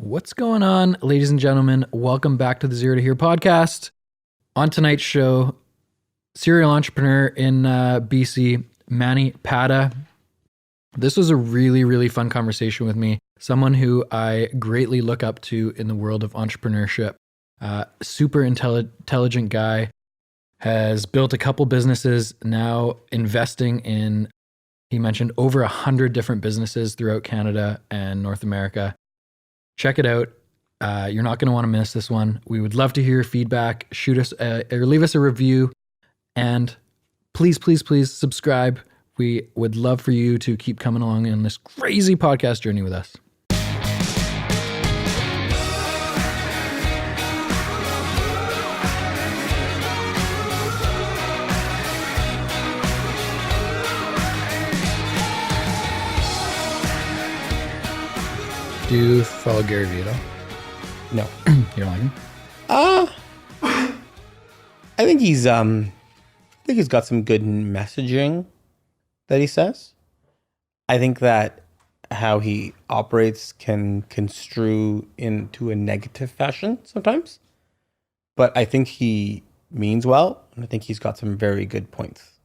What's going on, ladies and gentlemen? Welcome back to the Zero to Here podcast. On tonight's show, serial entrepreneur in BC, Manny Padda. This was a really, really fun conversation with me. Someone who I greatly look up to in the world of entrepreneurship. Super intelligent guy. Has built a couple businesses, now investing in, he mentioned, over 100 different businesses throughout Canada and North America. Check it out. You're not going to want to miss this one. We would love to hear your feedback. Shoot us or leave us a review. And please, please, please subscribe. We would love for you to keep coming along in this crazy podcast journey with us. Do you follow Gary Vee at all? No. You don't like him? I think he's got some good messaging that he says. I think that how he operates can construe into a negative fashion sometimes. But I think he means well, and I think he's got some very good points.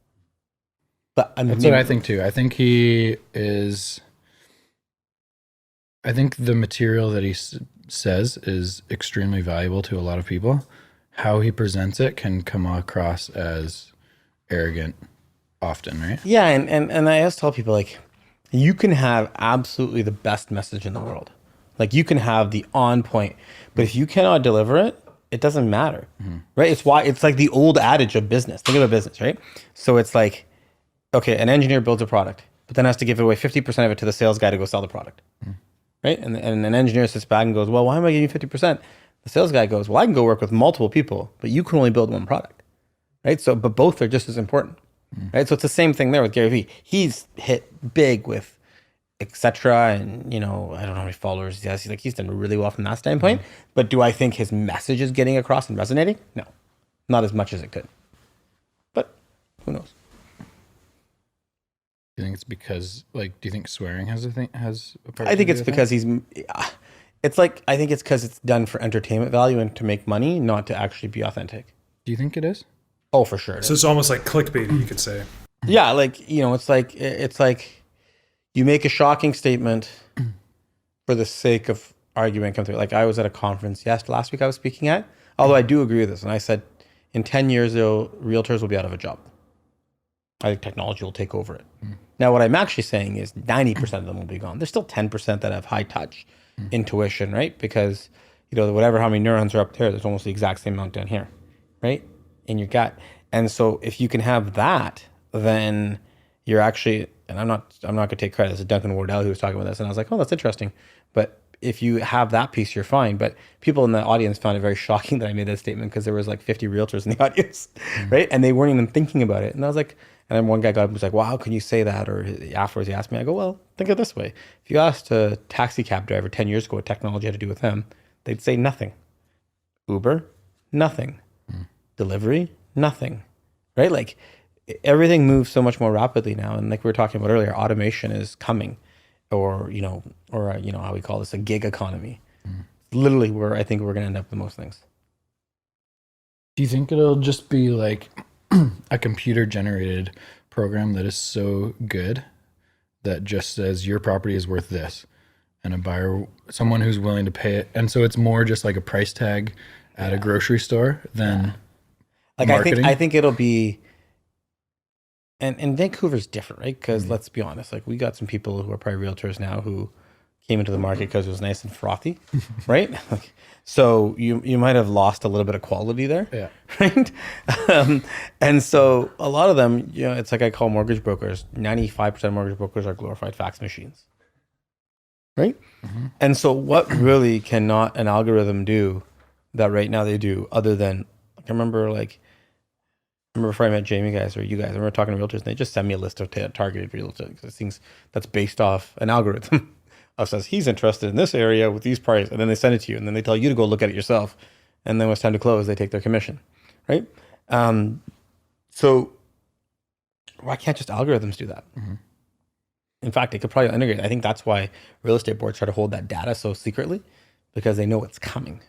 But That's what I think too. I think I think the material that he says is extremely valuable to a lot of people. How he presents it can come across as arrogant often, right? Yeah, and I always tell people, like, you can have absolutely the best message in the world. Like, you can have the on point, but if you cannot deliver it, it doesn't matter, right? It's like the old adage of business. Think of a business, right? So it's like, okay, an engineer builds a product, but then has to give away 50% of it to the sales guy to go sell the product. Right? And an engineer sits back and goes, well, why am I giving you 50%? The sales guy goes, well, I can go work with multiple people, but you can only build one product. Right? So, but both are just as important. Right? So it's the same thing there with Gary Vee. He's hit big with etc. And, I don't know how many followers he has. He's done really well from that standpoint. But do I think his message is getting across and resonating? No, not as much as it could. But who knows? Do you think it's because, do you think swearing has a part? I think it's because I think it's because it's done for entertainment value and to make money, not to actually be authentic. Do you think it is? Oh, for sure. So it's almost like clickbait, you could say. Yeah, it's like you make a shocking statement for the sake of arguing come through. Like, I was at a conference last week I was speaking at, although I do agree with this, and I said in 10 years though, realtors will be out of a job. I think technology will take over it. Now, what I'm actually saying is 90% of them will be gone. There's still 10% that have high touch intuition, right? Because, how many neurons are up there, there's almost the exact same amount down here, right? In your gut. And so if you can have that, then you're actually, and I'm not going to take credit. This is Duncan Wardell who was talking about this. And I was like, oh, that's interesting. But if you have that piece, you're fine. But people in the audience found it very shocking that I made that statement because there was like 50 realtors in the audience, right? And they weren't even thinking about it. And I was like, and then one guy was like, well, how can you say that? Or afterwards he asked me, I go, well, think of it this way. If you asked a taxi cab driver 10 years ago what technology had to do with them, they'd say nothing. Uber, nothing. Delivery, nothing, right? Like, everything moves so much more rapidly now. And like we were talking about earlier, automation is coming, or how we call this, a gig economy. Literally where I think we're going to end up with most things. Do you think it'll just be like a computer generated program that is so good that just says your property is worth this, and a buyer, someone who's willing to pay it, and so it's more just like a price tag at a grocery store than marketing? I think it'll be, and Vancouver's different, right? Because let's be honest, like, we got some people who are probably realtors now who came into the market because it was nice and frothy, right? So you might have lost a little bit of quality there, right? And so a lot of them, it's like I call mortgage brokers, 95% of mortgage brokers are glorified fax machines, right? And so what really cannot an algorithm do that right now they do, other than, I remember before I met Jamie guys, or you guys, I remember talking to realtors, and they just send me a list of targeted realtors, things that's based off an algorithm. Says he's interested in this area with these prices, and then they send it to you, and then they tell you to go look at it yourself, and then when it's time to close, they take their commission, right? So why can't just algorithms do that? In fact, they could probably integrate. I think that's why real estate boards try to hold that data so secretly, because they know it's coming,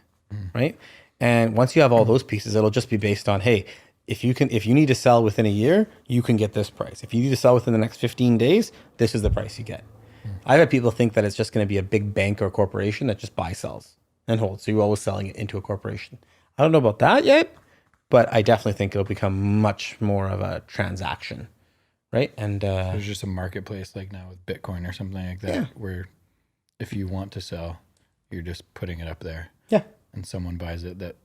right? And once you have all those pieces, it'll just be based on, hey, if you need to sell within a year, you can get this price. If you need to sell within the next 15 days, this is the price you get. I've had people think that it's just going to be a big bank or corporation that just buys, sells, and holds. So you're always selling it into a corporation. I don't know about that yet, but I definitely think it'll become much more of a transaction, right? And there's just a marketplace like now with Bitcoin or something like that, where if you want to sell, you're just putting it up there. Yeah. And someone buys it that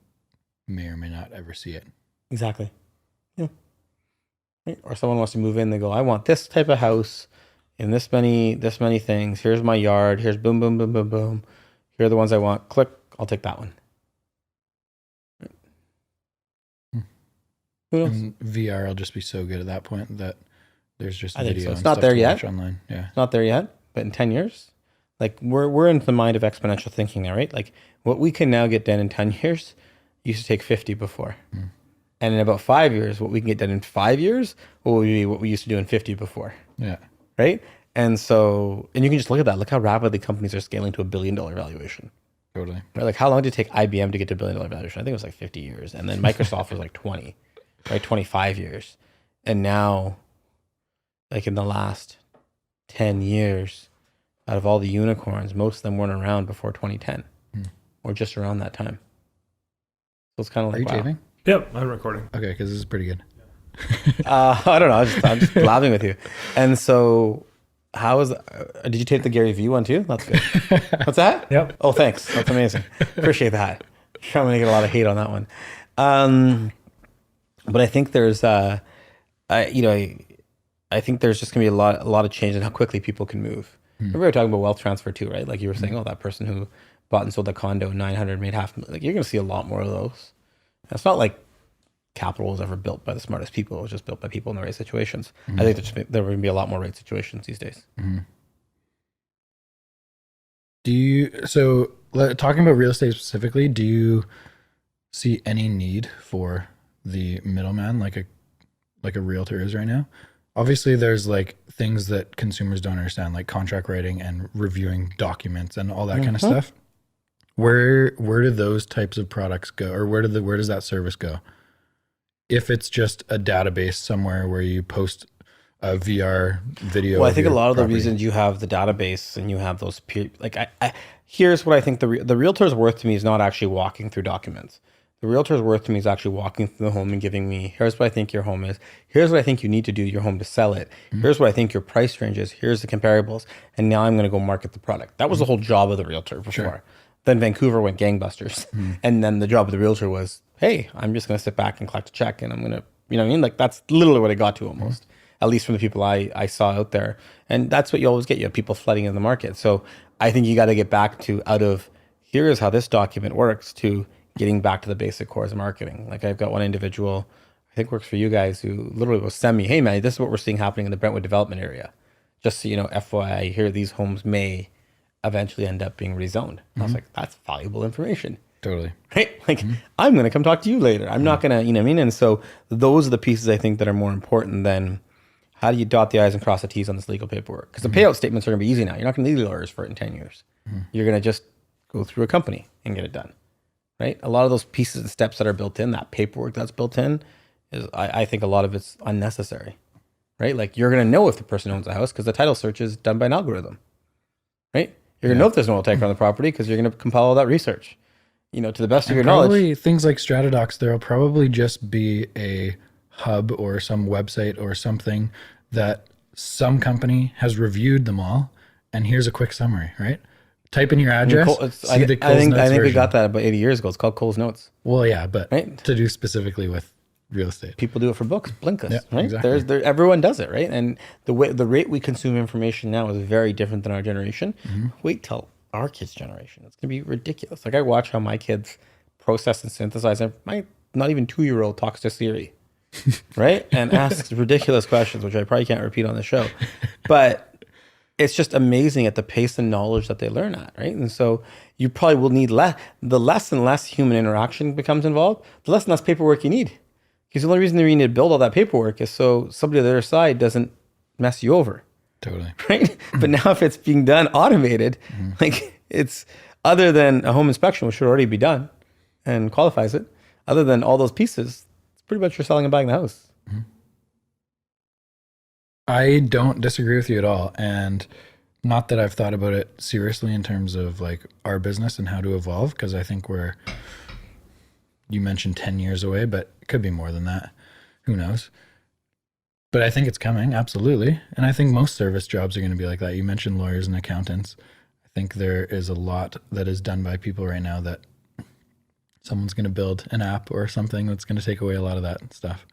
may or may not ever see it. Exactly. Yeah. Right? Or someone wants to move in, they go, I want this type of house in this many things. Here's my yard. Here's boom, boom, boom, boom, boom. Here are the ones I want. Click. I'll take that one. Right. Who knows? And VR will just be so good at that point that there's just I think video so. It's and not stuff there to yet. watch online. Yeah. It's not there yet, but in 10 years, like we're into the mind of exponential thinking now, right? Like what we can now get done in 10 years used to take 50 before. And in about 5 years, what we can get done in 5 years will be what we used to do in 50 before. Yeah. Right? And so, and you can just look at that. Look how rapidly companies are scaling to $1 billion valuation. Totally. Right? Like how long did it take IBM to get to $1 billion valuation? I think it was like 50 years. And then Microsoft was like 20, right? 25 years. And now, like in the last 10 years, out of all the unicorns, most of them weren't around before 2010 or just around that time. So it's kind of like, Are you wow. taping? Yep, I'm recording. Okay, because this is pretty good. I don't know. I'm just blabbing with you. And so, how is? Did you tape the Gary Vee one too? That's good. What's that? Yep. Oh, thanks. That's amazing. Appreciate that. I'm gonna get a lot of hate on that one. But I think there's, I think there's just gonna be a lot of change in how quickly people can move. Remember we were talking about wealth transfer too, right? Like you were saying, oh, that person who bought and sold a condo, 900 made half. Like you're gonna see a lot more of those. It's not like capital was ever built by the smartest people. It was just built by people in the right situations. I think there will be a lot more right situations these days. Talking about real estate specifically, do you see any need for the middleman like a realtor is right now? Obviously, there's like things that consumers don't understand, like contract writing and reviewing documents and all that kind of stuff. Where do those types of products go, or where does that service go? If it's just a database somewhere where you post a VR video. Well, I think a lot of property. the reasons you have the database and you have those here's what I think the realtor's worth to me is not actually walking through documents. The realtor's worth to me is actually walking through the home and giving me, here's what I think your home is. Here's what I think you need to do to your home to sell it. Here's what I think your price range is. Here's the comparables. And now I'm going to go market the product. That was the whole job of the realtor before. Sure. Then Vancouver went gangbusters. And then the job of the realtor was, hey, I'm just going to sit back and collect a check and I'm going to, you know what I mean? Like that's literally what I got to almost, at least from the people I saw out there. And that's what you always get. You have people flooding in the market. So I think you got to get back to out of, here is how this document works, to getting back to the basic cores of marketing. Like I've got one individual, I think works for you guys, who literally will send me, hey man, this is what we're seeing happening in the Brentwood development area. Just so you know, FYI, here these homes may eventually end up being rezoned. I was like, that's valuable information. Totally. Right? Like, I'm going to come talk to you later. I'm not going to, you know what I mean? And so those are the pieces I think that are more important than how do you dot the I's and cross the T's on this legal paperwork? Because the payout statements are going to be easy now. You're not going to need lawyers for it in 10 years. You're going to just go through a company and get it done. Right? A lot of those pieces and steps that are built in, that paperwork that's built in, is I think a lot of it's unnecessary. Right? Like you're going to know if the person owns a house because the title search is done by an algorithm. Right? You're going to know if there's no oil tanker on the property because you're going to compile all that research. You know, to the best of your knowledge. Probably things like Stratadocs, there'll probably just be a hub or some website or something that some company has reviewed them all, and here's a quick summary, right? Type in your address. I think we got that about 80 years ago. It's called Cole's Notes. Well, yeah, but right? To do specifically with real estate. People do it for books, Blinkist, yeah, right? Exactly. Everyone does it, right? And the rate we consume information now is very different than our generation. Wait till our kids' generation. It's going to be ridiculous. Like I watch how my kids process and synthesize. My not even 2-year-old talks to Siri, right? And asks ridiculous questions, which I probably can't repeat on the show. But it's just amazing at the pace and knowledge that they learn at, right? And so you probably will need the less and less human interaction becomes involved, the less and less paperwork you need. Because the only reason you need to build all that paperwork is so somebody on the other side doesn't mess you over. Totally. Right? But now if it's being done automated, like other than a home inspection, which should already be done and qualifies it, other than all those pieces, it's pretty much you're selling and buying the house. I don't disagree with you at all. And not that I've thought about it seriously in terms of like our business and how to evolve, because I think you mentioned 10 years away, but it could be more than that. Who knows? But I think it's coming, absolutely. And I think most service jobs are going to be like that. You mentioned lawyers and accountants. I think there is a lot that is done by people right now that someone's going to build an app or something that's going to take away a lot of that stuff.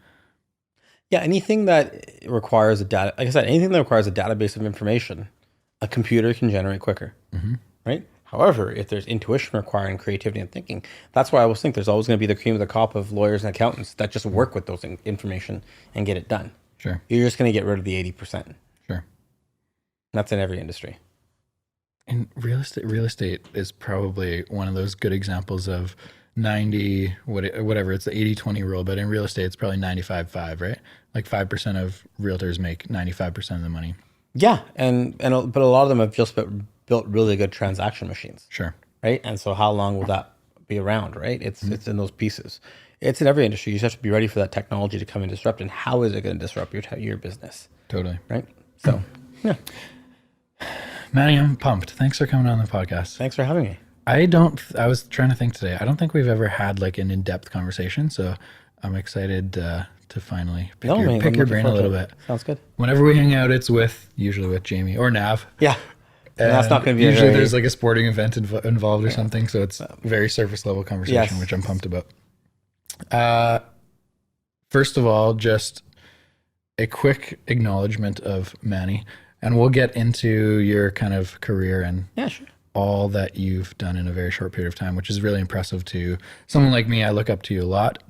Yeah, anything that requires like I said, anything that requires a database of information, a computer can generate quicker, right? However, if there's intuition required and creativity and thinking, that's why I always think there's always going to be the cream of the crop of lawyers and accountants that just work with those information and get it done. Sure. You're just going to get rid of the 80%. Sure. That's in every industry. And real estate is probably one of those good examples of 90, whatever, it's the 80-20 rule, but in real estate, it's probably 95-5, right? Like 5% of realtors make 95% of the money. Yeah. But a lot of them have just built really good transaction machines. Sure. Right. And so how long will that be around? Right. It's in those pieces. It's in every industry. You just have to be ready for that technology to come and disrupt. And how is it going to disrupt your business? Totally. Right. So, yeah. Manny, I'm pumped. Thanks for coming on the podcast. Thanks for having me. I was trying to think today. I don't think we've ever had like an in-depth conversation. So I'm excited to finally pick your brain a little bit. Sounds good. Whenever we hang out, it's usually with Jamie or Nav. Yeah. And that's not going to be usually there's like a sporting event involved or something. So it's very surface level conversation, which I'm pumped about. First of all, just a quick acknowledgement of Manny, and we'll get into your kind of career and all that you've done in a very short period of time, which is really impressive to someone like me. I look up to you a lot,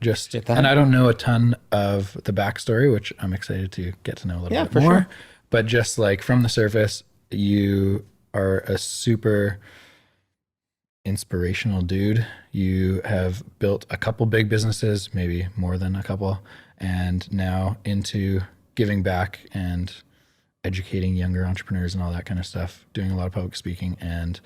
and I don't know a ton of the backstory, which I'm excited to get to know a little bit more. Sure. But just like from the surface, you are a super inspirational dude. You have built a couple big businesses, maybe more than a couple, and now into giving back and educating younger entrepreneurs and all that kind of stuff, doing a lot of public speaking. And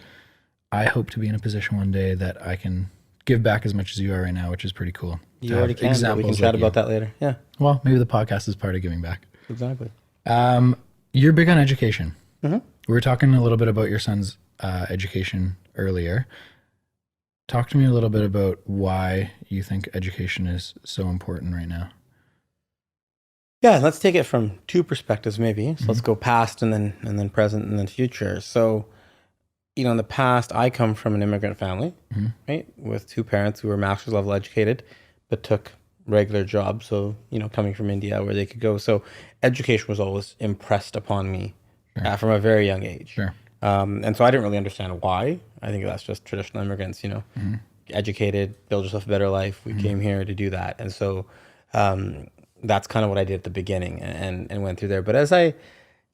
I hope to be in a position one day that I can give back as much as you are right now, which is pretty cool. You already can, but we can chat about that later. Yeah. Well, maybe the podcast is part of giving back. Exactly. You're big on education. Mm-hmm. We were talking a little bit about your son's education earlier. Talk to me a little bit about why you think education is so important right now. Yeah, let's take it from two perspectives, maybe. So let's go past and then present and then future. So, in the past, I come from an immigrant family, right, with two parents who were master's level educated, but took regular jobs. So, coming from India where they could go. So education was always impressed upon me from a very young age. Sure. And so I didn't really understand why. I think that's just traditional immigrants, educated, build yourself a better life. We came here to do that. And so that's kind of what I did at the beginning and went through there. But as I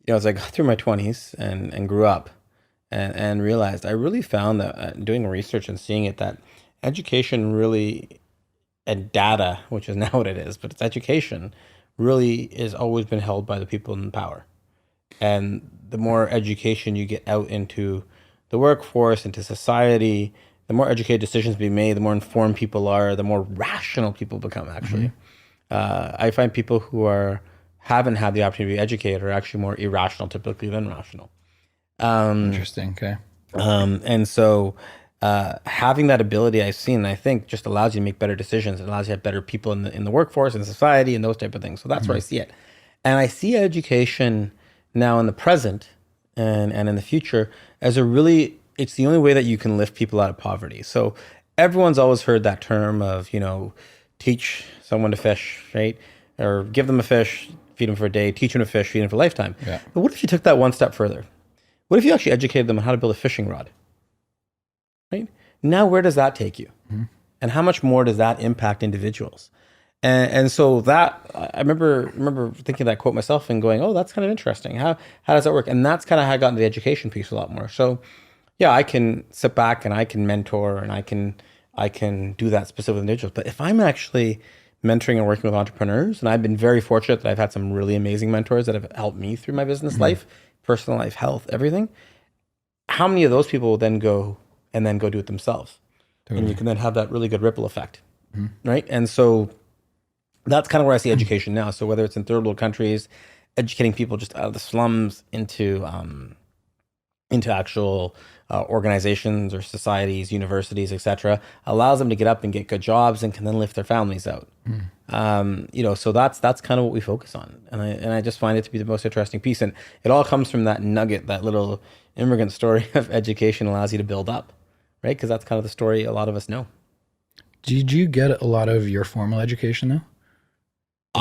got through my 20s and grew up and realized, I really found that doing research and seeing it, that education really, and data, which is now what it is, but it's education, really has always been held by the people in power. And the more education you get out into the workforce, into society, the more educated decisions be made, the more informed people are, the more rational people become, actually. I find people who haven't had the opportunity to be educated are actually more irrational typically than rational. Interesting. Okay. And so having that ability, I've seen, I think, just allows you to make better decisions. It allows you to have better people in the workforce and society and those type of things. So that's where I see it. And I see education now in the present and in the future as it's the only way that you can lift people out of poverty. So everyone's always heard that term of, teach someone to fish, right? Or give them a fish, feed them for a day, teach them to fish, feed them for a lifetime. Yeah. But what if you took that one step further? What if you actually educated them on how to build a fishing rod? Right? Now, where does that take you? And how much more does that impact individuals? And so that, I remember thinking that quote myself and going, oh, that's kind of interesting. How does that work? And that's kind of how I got into the education piece a lot more. So yeah, I can sit back and I can mentor and I can do that specific with individuals. But if I'm actually mentoring and working with entrepreneurs, and I've been very fortunate that I've had some really amazing mentors that have helped me through my business life, personal life, health, everything. How many of those people will then go and then go do it themselves. Totally. And you can then have that really good ripple effect, right? And so that's kind of where I see education now. So whether it's in third world countries, educating people just out of the slums into actual organizations or societies, universities, etc., allows them to get up and get good jobs and can then lift their families out. So that's kind of what we focus on, and I just find it to be the most interesting piece, and it all comes from that nugget, that little immigrant story of education allows you to build up, right? Because that's kind of the story a lot of us know. Did you get a lot of your formal education though?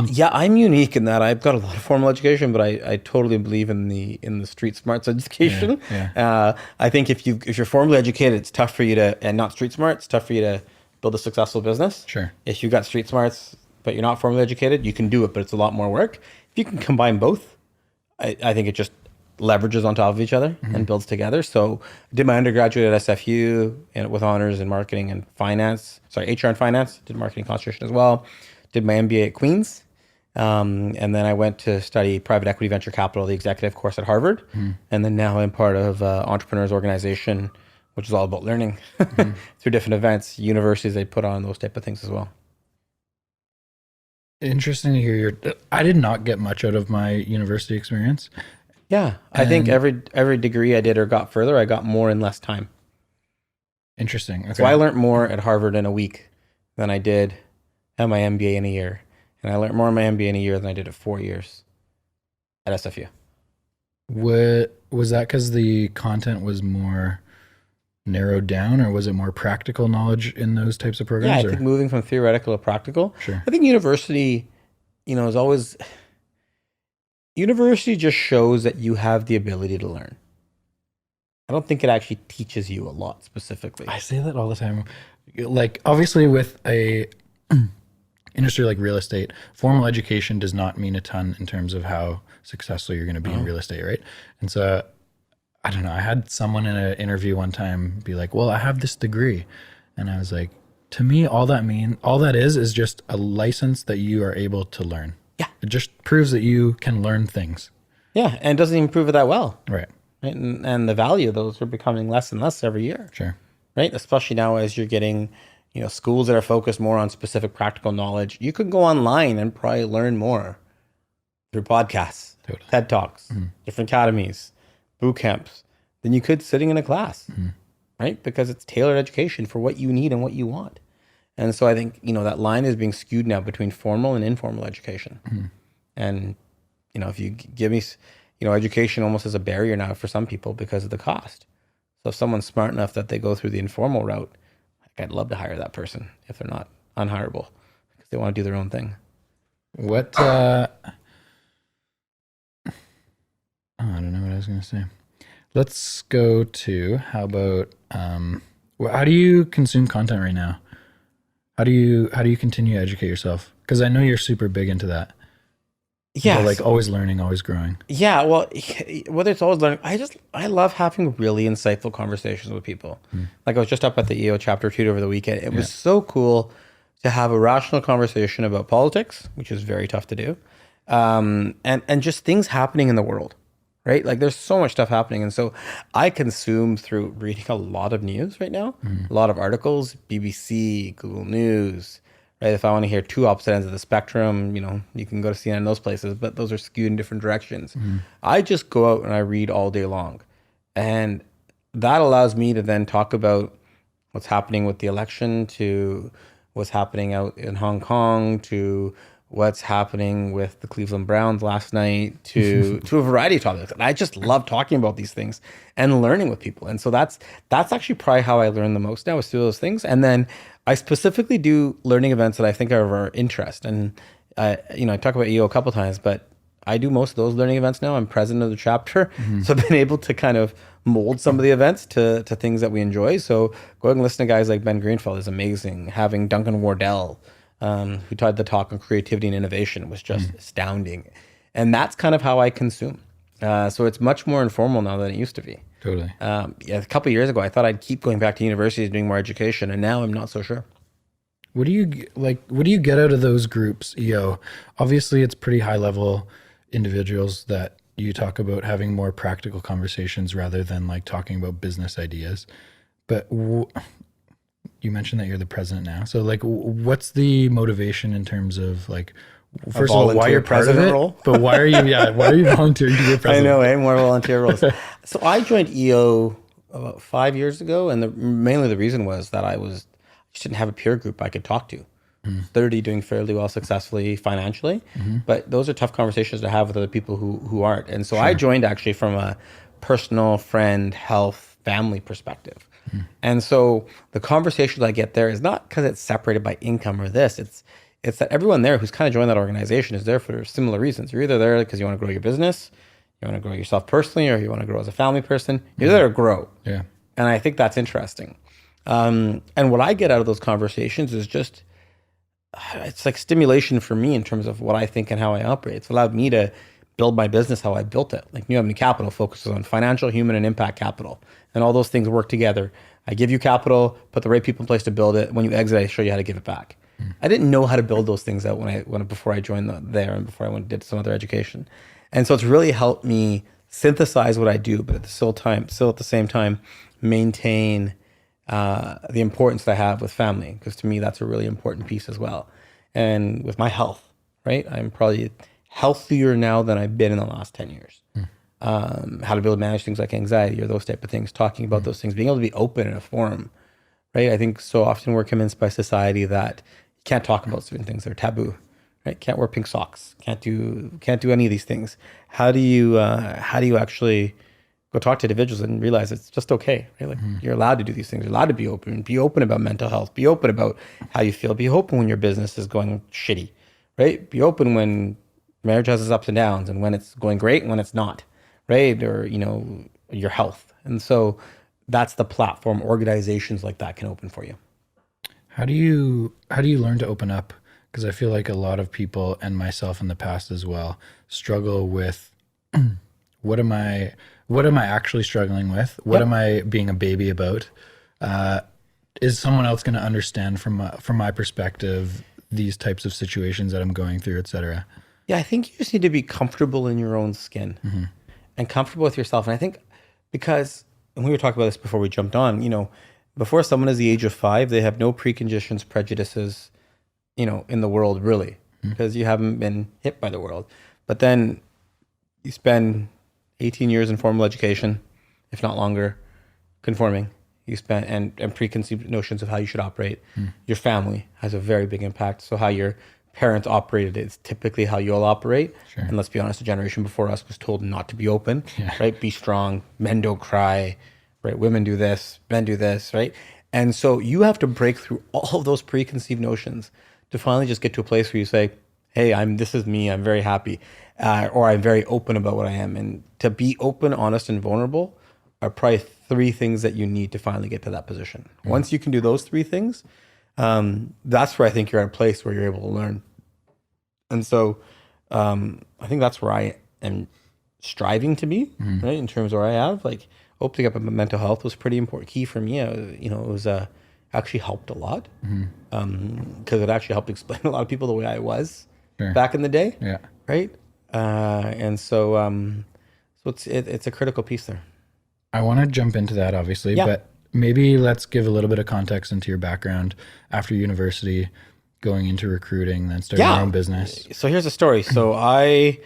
Yeah, I'm unique in that I've got a lot of formal education, but I totally believe in the street smarts education. I think if you're formally educated, it's tough for you to, and not street smart, it's tough for you to build a successful business. Sure. If you've got street smarts, but you're not formally educated, you can do it, but it's a lot more work. If you can combine both, I think it just leverages on top of each other and builds together. So I did my undergraduate at SFU with honors in marketing and finance. HR and finance. Did marketing concentration as well. Did my MBA at Queen's. And then I went to study private equity venture capital, the executive course at Harvard. And then now I'm part of Entrepreneurs Organization, which is all about learning through different events, universities, they put on those type of things as well. Interesting to hear I did not get much out of my university experience. Yeah. I think every degree I did or got further, I got more in less time. Interesting. Okay. So I learned more at Harvard in a week than I did at my MBA in a year. And I learned more in my MBA in a year than I did at 4 years at SFU. Was that because the content was more narrowed down, or was it more practical knowledge in those types of programs? Yeah, I think moving from theoretical to practical. Sure. I think university, is always, university just shows that you have the ability to learn. I don't think it actually teaches you a lot specifically. I say that all the time. Like, obviously with a industry like real estate, formal education does not mean a ton in terms of how successful you're going to be in real estate, right? And so, I don't know, I had someone in an interview one time be like, well, I have this degree. And I was like, to me, all that is just a license that you are able to learn. Yeah. It just proves that you can learn things. Yeah, and it doesn't even prove it that well. Right. And the value of those are becoming less and less every year. Sure. Right? Especially now as you're getting schools that are focused more on specific practical knowledge. You could go online and probably learn more through podcasts, Totally. TED Talks, different academies, boot camps, than you could sitting in a class, right? Because it's tailored education for what you need and what you want. And so I think, that line is being skewed now between formal and informal education. And, if you give me, education almost as a barrier now for some people because of the cost. So if someone's smart enough that they go through the informal route, I'd love to hire that person if they're not unhireable because they want to do their own thing. What, I don't know what I was going to say. Let's go to, how about, how do you consume content right now? How do you continue to educate yourself? Because I know you're super big into that. Yeah. Like always learning, always growing. Yeah. Well, whether it's always learning, I love having really insightful conversations with people. Like I was just up at the EO chapter 2 over the weekend. It was so cool to have a rational conversation about politics, which is very tough to do. And just things happening in the world, right? Like there's so much stuff happening. And so I consume through reading a lot of news right now, a lot of articles, BBC, Google News, right? If I want to hear two opposite ends of the spectrum, you can go to CNN, those places, but those are skewed in different directions. I just go out and I read all day long. And that allows me to then talk about what's happening with the election, to what's happening out in Hong Kong, to what's happening with the Cleveland Browns last night, to a variety of topics. And I just love talking about these things and learning with people. And so that's actually probably how I learn the most now, is through those things. And then I specifically do learning events that I think are of our interest. And I talk about EO a couple times, but I do most of those learning events now. I'm president of the chapter. So I've been able to kind of mold some of the events to things that we enjoy. So going and listening to guys like Ben Greenfield is amazing. Having Duncan Wardell, who taught the talk on creativity and innovation, was just astounding. And that's kind of how I consume. So it's much more informal now than it used to be. Totally. A couple of years ago, I thought I'd keep going back to universities doing more education, and now I'm not so sure. What do you get out of those groups, EO? Obviously, it's pretty high level individuals that you talk about having more practical conversations rather than like talking about business ideas. But you mentioned that you're the president now. So like, what's the motivation in terms of like, first of all, why you're part of it, role? but why are you, why are you volunteering to be a president? I know, more volunteer roles. So I joined EO about 5 years ago, and mainly the reason was that I just didn't have a peer group I could talk to. 30 doing fairly well successfully financially, but those are tough conversations to have with other people who aren't. And so I joined actually from a personal, friend, health, family perspective. And so the conversations I get there is not because it's separated by income or this. It's that everyone there who's kind of joined that organization is there for similar reasons. You're either there because you want to grow your business, you want to grow yourself personally, or you want to grow as a family person. You're there to grow. Yeah. And I think that's interesting. And what I get out of those conversations is just, it's like stimulation for me in terms of what I think and how I operate. It's allowed me to build my business how I built it. Like New Avenue Capital focuses on financial, human, and impact capital. And all those things work together. I give you capital, put the right people in place to build it. When you exit, I show you how to give it back. I didn't know how to build those things out before I joined there and before I went and did some other education. And so it's really helped me synthesize what I do, but at the same time, maintain the importance that I have with family, because to me, that's a really important piece as well. And with my health, right? I'm probably healthier now than I've been in the last 10 years. How to be able to manage things like anxiety or those type of things, talking about those things, being able to be open in a forum, right? I think so often we're convinced by society that you can't talk about certain things, they're taboo, right? Can't wear pink socks, can't do any of these things. How do you actually go talk to individuals and realize it's just okay, right? Like you're allowed to do these things, you're allowed to be open about mental health, be open about how you feel, be open when your business is going shitty, right? Be open when marriage has its ups and downs and when it's going great and when it's not, right? Or, your health. And so that's the platform organizations like that can open for you. How do you learn to open up? Because I feel like a lot of people, and myself in the past as well, struggle with what am I actually struggling with? What am I being a baby about? Is someone else going to understand from my perspective these types of situations that I'm going through, et cetera? Yeah, I think you just need to be comfortable in your own skin and comfortable with yourself. And I think because, and we were talking about this before we jumped on, before someone is the age of 5, they have no preconditions, prejudices, in the world really, because you haven't been hit by the world. But then you spend 18 years in formal education, if not longer, conforming. You spend and preconceived notions of how you should operate. Your family has a very big impact. So how your parents operated is typically how you'll operate. Sure. And let's be honest, the generation before us was told not to be open, right? Be strong. Men don't cry, right? Women do this, men do this, right? And so you have to break through all of those preconceived notions to finally just get to a place where you say, hey, this is me, I'm very happy, or I'm very open about what I am. And to be open, honest, and vulnerable are probably 3 things that you need to finally get to that position. Once you can do those 3 things, that's where I think you're at a place where you're able to learn. And so I think that's where I am striving to be, right? In terms of where I have, like, opening up about mental health was pretty important, key for me. It was actually helped a lot because it actually helped explain a lot of people the way I was back in the day, right? And so it's a critical piece there. I want to jump into that, obviously, but maybe let's give a little bit of context into your background after university, going into recruiting, then starting your own business. So here's the story. So I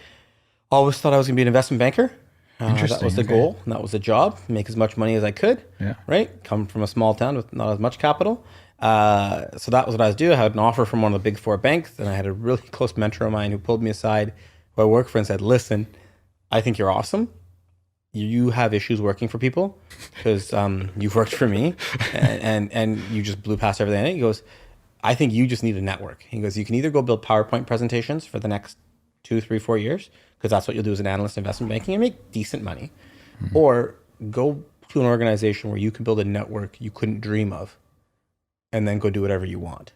always thought I was going to be an investment banker. That was the goal, and that was the job. Make as much money as I could, right? Come from a small town with not as much capital. So that was what I was doing. I had an offer from one of the big 4 banks, and I had a really close mentor of mine who pulled me aside, who I work for, and said, listen, I think you're awesome. You have issues working for people because you've worked for me and you just blew past everything. And he goes, I think you just need a network. He goes, you can either go build PowerPoint presentations for the next 2, 3, 4 years, because that's what you'll do as an analyst in investment banking and make decent money, or go to an organization where you can build a network you couldn't dream of and then go do whatever you want.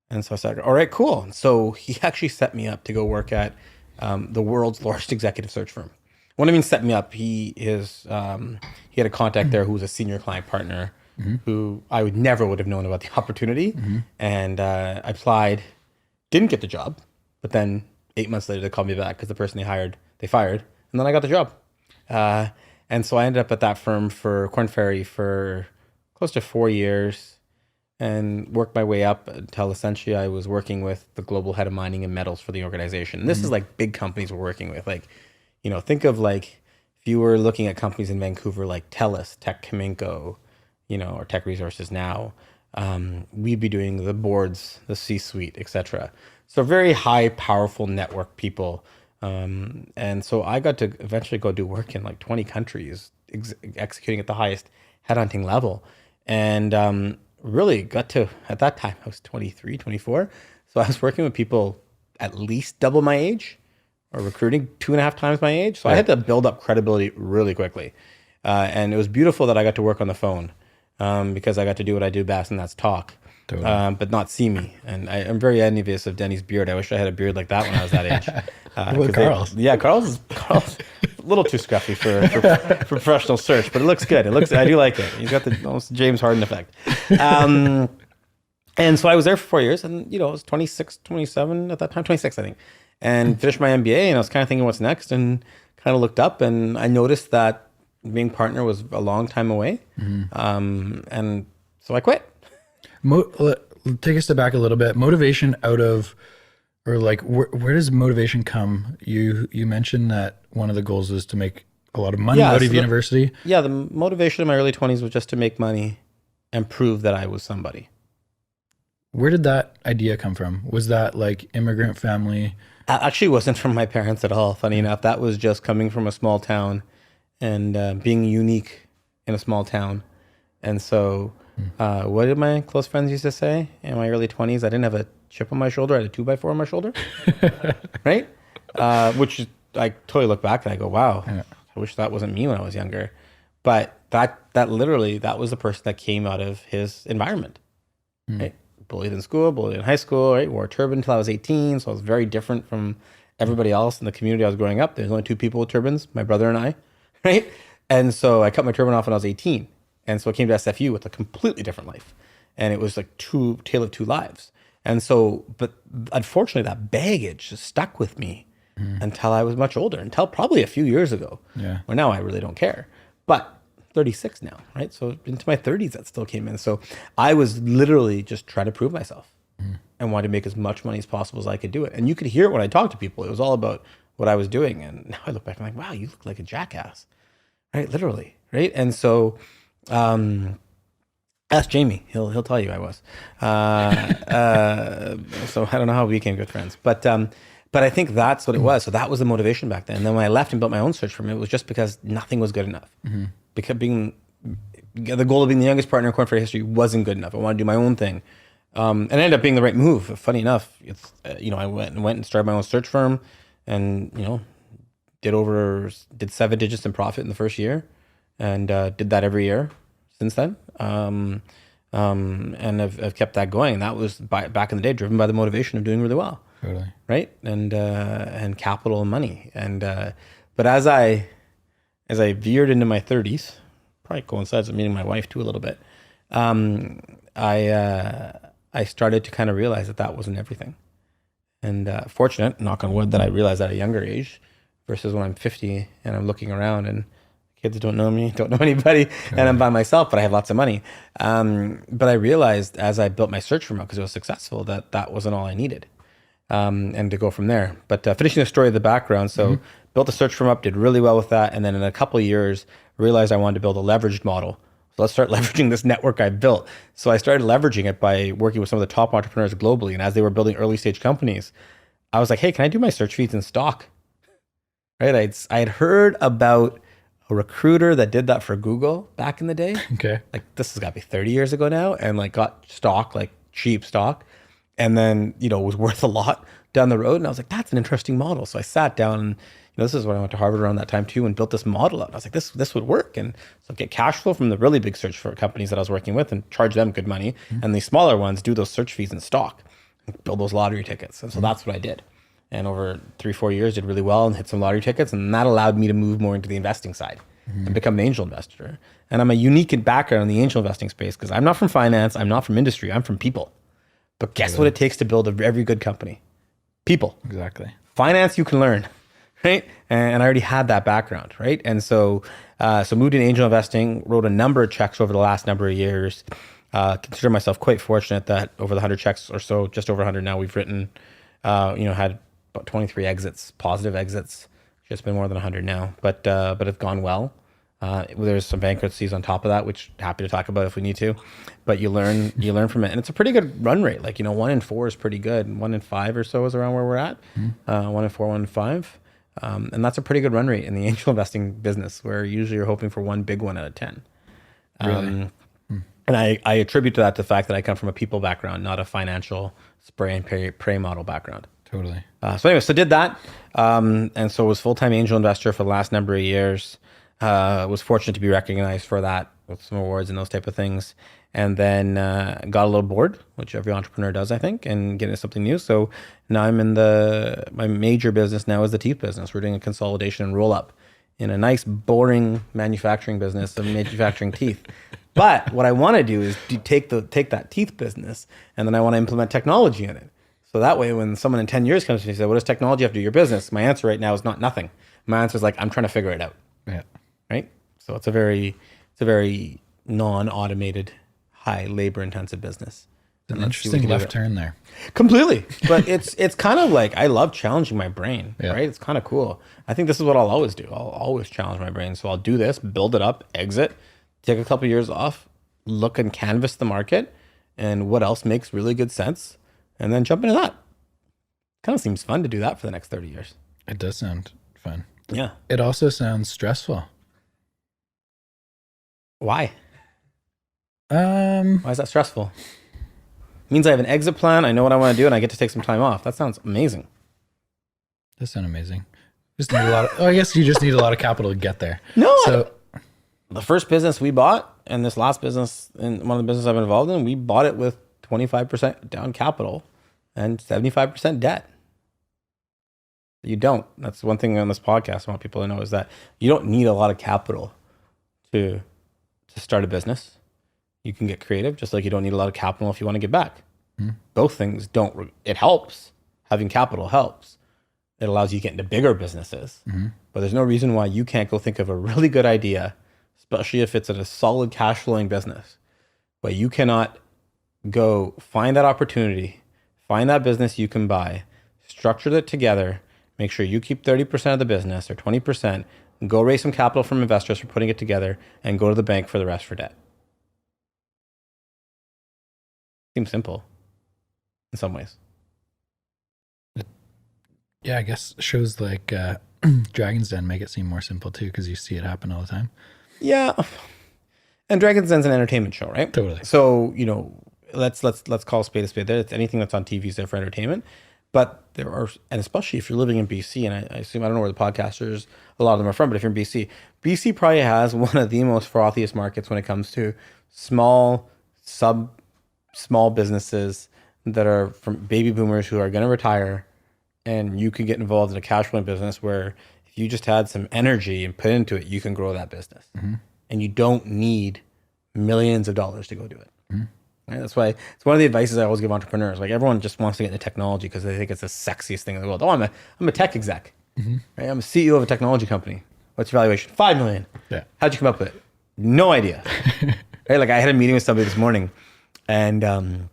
And so I said, all right, cool. So he actually set me up to go work at the world's largest executive search firm. What I mean set me up, he had a contact there who was a senior client partner who I would have known about the opportunity. And I applied, didn't get the job, but then 8 months later they called me back because the person they fired, and then I got the job. And so I ended up at that firm for Korn Ferry for close to 4 years and worked my way up until essentially I was working with the global head of mining and metals for the organization. And this is like big companies we're working with. Like, think of like if you were looking at companies in Vancouver like TELUS, Tech Cominco, or Tech Resources Now, we'd be doing the boards, the C-suite, etc. So very high, powerful network people. And so I got to eventually go do work in like 20 countries, executing at the highest headhunting level. And really got to, at that time, I was 23, 24. So I was working with people at least double my age or recruiting 2.5 times my age. So I had to build up credibility really quickly. And it was beautiful that I got to work on the phone because I got to do what I do best, and that's talk. Totally. But not see me. And I'm very envious of Denny's beard. I wish I had a beard like that when I was that age. Carl's. Carl's a little too scruffy for professional search, but it looks good. I do like it. He's got the almost James Harden effect. And so I was there for 4 years, and I was 26, 27 at that time, 26, I think, and finished my MBA. And I was kind of thinking, what's next? And kind of looked up, and I noticed that being partner was a long time away. And so I quit. Take a step back a little bit. Motivation out of, or like, where does motivation come? You mentioned that one of the goals was to make a lot of money out of university. The motivation in my early 20s was just to make money and prove that I was somebody. Where did that idea come from? Was that like immigrant family? Actually, wasn't from my parents at all. Funny enough, that was just coming from a small town and being unique in a small town. And so what did my close friends used to say in my early 20s? I didn't have a chip on my shoulder. I had a 2x4 on my shoulder. Right? Which I totally look back and I go, wow, I wish that wasn't me when I was younger. But that literally, that was the person that came out of his environment. Right? Bullied in school, bullied in high school, right? Wore a turban until I was 18. So I was very different from everybody else in the community I was growing up. There's only 2 people with turbans, my brother and I, right? And so I cut my turban off when I was 18. And so I came to SFU with a completely different life. And it was like tale of two lives. And so, but unfortunately that baggage just stuck with me until I was much older, until probably a few years ago. Yeah. Where now I really don't care. But 36 now, right? So into my 30s that still came in. So I was literally just trying to prove myself and wanted to make as much money as possible as I could do it. And you could hear it when I talked to people. It was all about what I was doing. And now I look back and I'm like, wow, you look like a jackass, right? Literally, right? And so ask Jamie, he'll tell you I was. So I don't know how we became good friends, but I think that's what it was. So that was the motivation back then. And then when I left and built my own search firm, it was just because nothing was good enough. Because the goal of being the youngest partner in corn ferry history wasn't good enough. I wanted to do my own thing. And it ended up being the right move. Funny enough, it's I went and started my own search firm, and did 7 digits in profit in the first year, and did that every year since then. And I've kept that going. And that was back in the day, driven by the motivation of doing really well. Totally. Right. And capital and money. And but as I veered into my 30s, probably coincides with meeting my wife too a little bit, I started to kind of realize that wasn't everything. And fortunate, knock on wood, that I realized at a younger age versus when I'm 50 and I'm looking around and kids don't know me, don't know anybody, and I'm by myself, but I have lots of money. But I realized as I built my search firm out, because it was successful, that wasn't all I needed. And to go from there. But finishing the story of the background, so built a search firm up, did really well with that. And then in a couple of years, realized I wanted to build a leveraged model. So let's start leveraging this network I built. So I started leveraging it by working with some of the top entrepreneurs globally. And as they were building early stage companies, I was like, hey, can I do my search feeds in stock? Right? I had heard about a recruiter that did that for Google back in the day. Okay. Like this has got to be 30 years ago now, and like got stock, like cheap stock. And then, it was worth a lot down the road. And I was like, that's an interesting model. So I sat down and, this is when I went to Harvard around that time too, and built this model out. And I was like, this would work. And so get cash flow from the really big search for companies that I was working with and charge them good money. And the smaller ones do those search fees in stock and build those lottery tickets. And so that's what I did. And over 3-4 years, did really well and hit some lottery tickets. And that allowed me to move more into the investing side and become an angel investor. And I'm a unique background in the angel investing space because I'm not from finance. I'm not from industry. I'm from people. But guess what it takes to build every good company? People. Exactly. Finance, you can learn, right? And I already had that background, right? And so So moved in angel investing, wrote a number of checks over the last number of years. Consider myself quite fortunate that over the 100 checks or so, just over 100 now, we've written, had about 23 exits, positive exits. Just been more than 100 now, but it's gone well. There's some bankruptcies on top of that, which happy to talk about if we need to, but you learn from it. And it's a pretty good run rate. Like, 1 in 4 is pretty good. 1 in 5 or so is around where we're at. 1 in 4, 1 in 5. And that's a pretty good run rate in the angel investing business, where usually you're hoping for one big one out of 10. Really? And I attribute to that the fact that I come from a people background, not a financial spray and pray model background. Totally. So did that. And so was full-time angel investor for the last number of years. Was fortunate to be recognized for that with some awards and those type of things. And then got a little bored, which every entrepreneur does, I think, and get into something new. So now I'm in my major business now is the teeth business. We're doing a consolidation and roll up in a nice, boring manufacturing business of manufacturing teeth. But what I want to do is take that teeth business, and then I want to implement technology in it. So that way, when someone in 10 years comes to me and says, what does technology have to do with your business? My answer right now is not nothing. My answer is like, I'm trying to figure it out. Yeah. Right. So it's a very non-automated, high labor intensive business. An interesting left turn there. Completely. But it's kind of like, I love challenging my brain, Yeah. right? It's kind of cool. I think this is what I'll always do. I'll always challenge my brain. So I'll do this, build it up, exit, take a couple of years off, look and canvas the market and what else makes really good sense, and then jump into that. Kind of seems fun to do that for the next 30 years. It does sound fun. Yeah. It also sounds stressful. Why? Why Why is that stressful? It means I have an exit plan, I know what I want to do, and I get to take some time off. That sounds amazing. Does sound amazing. Just need a lot of, I guess you just need a lot of capital to get there. No. So The first business we bought, and this last business, and one of the businesses I've been involved in, we bought it with 25% down capital and 75% debt. You don't. That's one thing on this podcast I want people to know, is that you don't need a lot of capital to start a business. You can get creative, just like you don't need a lot of capital if you want to give back. Both things don't. It helps. Having capital helps. It allows you to get into bigger businesses. But there's no reason why you can't go think of a really good idea, especially if it's a solid cash flowing business, but you cannot go find that opportunity, find that business you can buy, structure it together, make sure you keep 30% of the business or 20%, and go raise some capital from investors for putting it together, and go to the bank for the rest for debt. Seems simple in some ways. yeah, I guess shows like Dragon's Den make it seem more simple too, because you see it happen all the time. Yeah. And Dragon's Den's an entertainment show, right? Totally. So, let's call a spade a spade. It's anything that's on TV is there for entertainment. But there are, and especially if you're living in BC, and I assume, I don't know where the podcasters, a lot of them are from, but if you're in BC probably has one of the most frothiest markets when it comes to small businesses that are from baby boomers who are going to retire, and you can get involved in a cash flowing business where if you just had some energy and put into it, you can grow that business. And you don't need millions of dollars to go do it. Right? That's why it's one of the advices I always give entrepreneurs. Like, everyone just wants to get into technology because they think it's the sexiest thing in the world. Oh, I'm a tech exec. Right? I'm a CEO of a technology company. What's your valuation? $5 million. Yeah. How'd you come up with it? No idea. Right? Like, I had a meeting with somebody this morning, and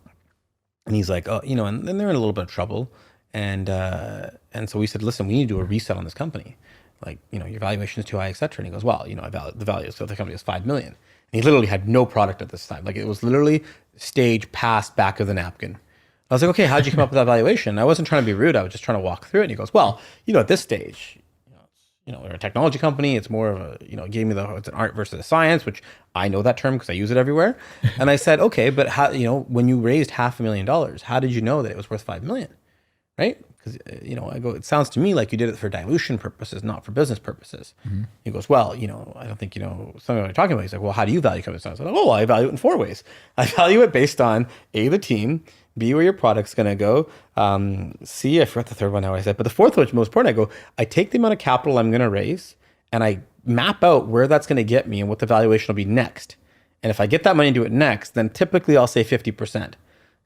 he's like, oh, and then they're in a little bit of trouble. And so we said, listen, we need to do a reset on this company. Like, your valuation is too high, et cetera. And he goes, well, the value of the company is $5 million. And he literally had no product at this time. Like, it was literally stage past back of the napkin. I was like, okay, how'd you come up with that valuation? I wasn't trying to be rude. I was just trying to walk through it. And he goes, well, at this stage, we're a technology company. It's more of a, gave me it's an art versus a science, which I know that term because I use it everywhere. And I said, okay, but how, when you raised $500,000, how did you know that it was worth $5 million? Right? Because, I go, it sounds to me like you did it for dilution purposes, not for business purposes. He goes, well, I don't think, something we're talking about. He's like, well, how do you value companies? I was like, I value it in 4 ways. I value it based on A, the team, B, where your product's going to go, C, I forgot the third one now I said, but the fourth one, which is most important, I take the amount of capital I'm going to raise and I map out where that's going to get me and what the valuation will be next. And if I get that money and do it next, then typically I'll say 50%.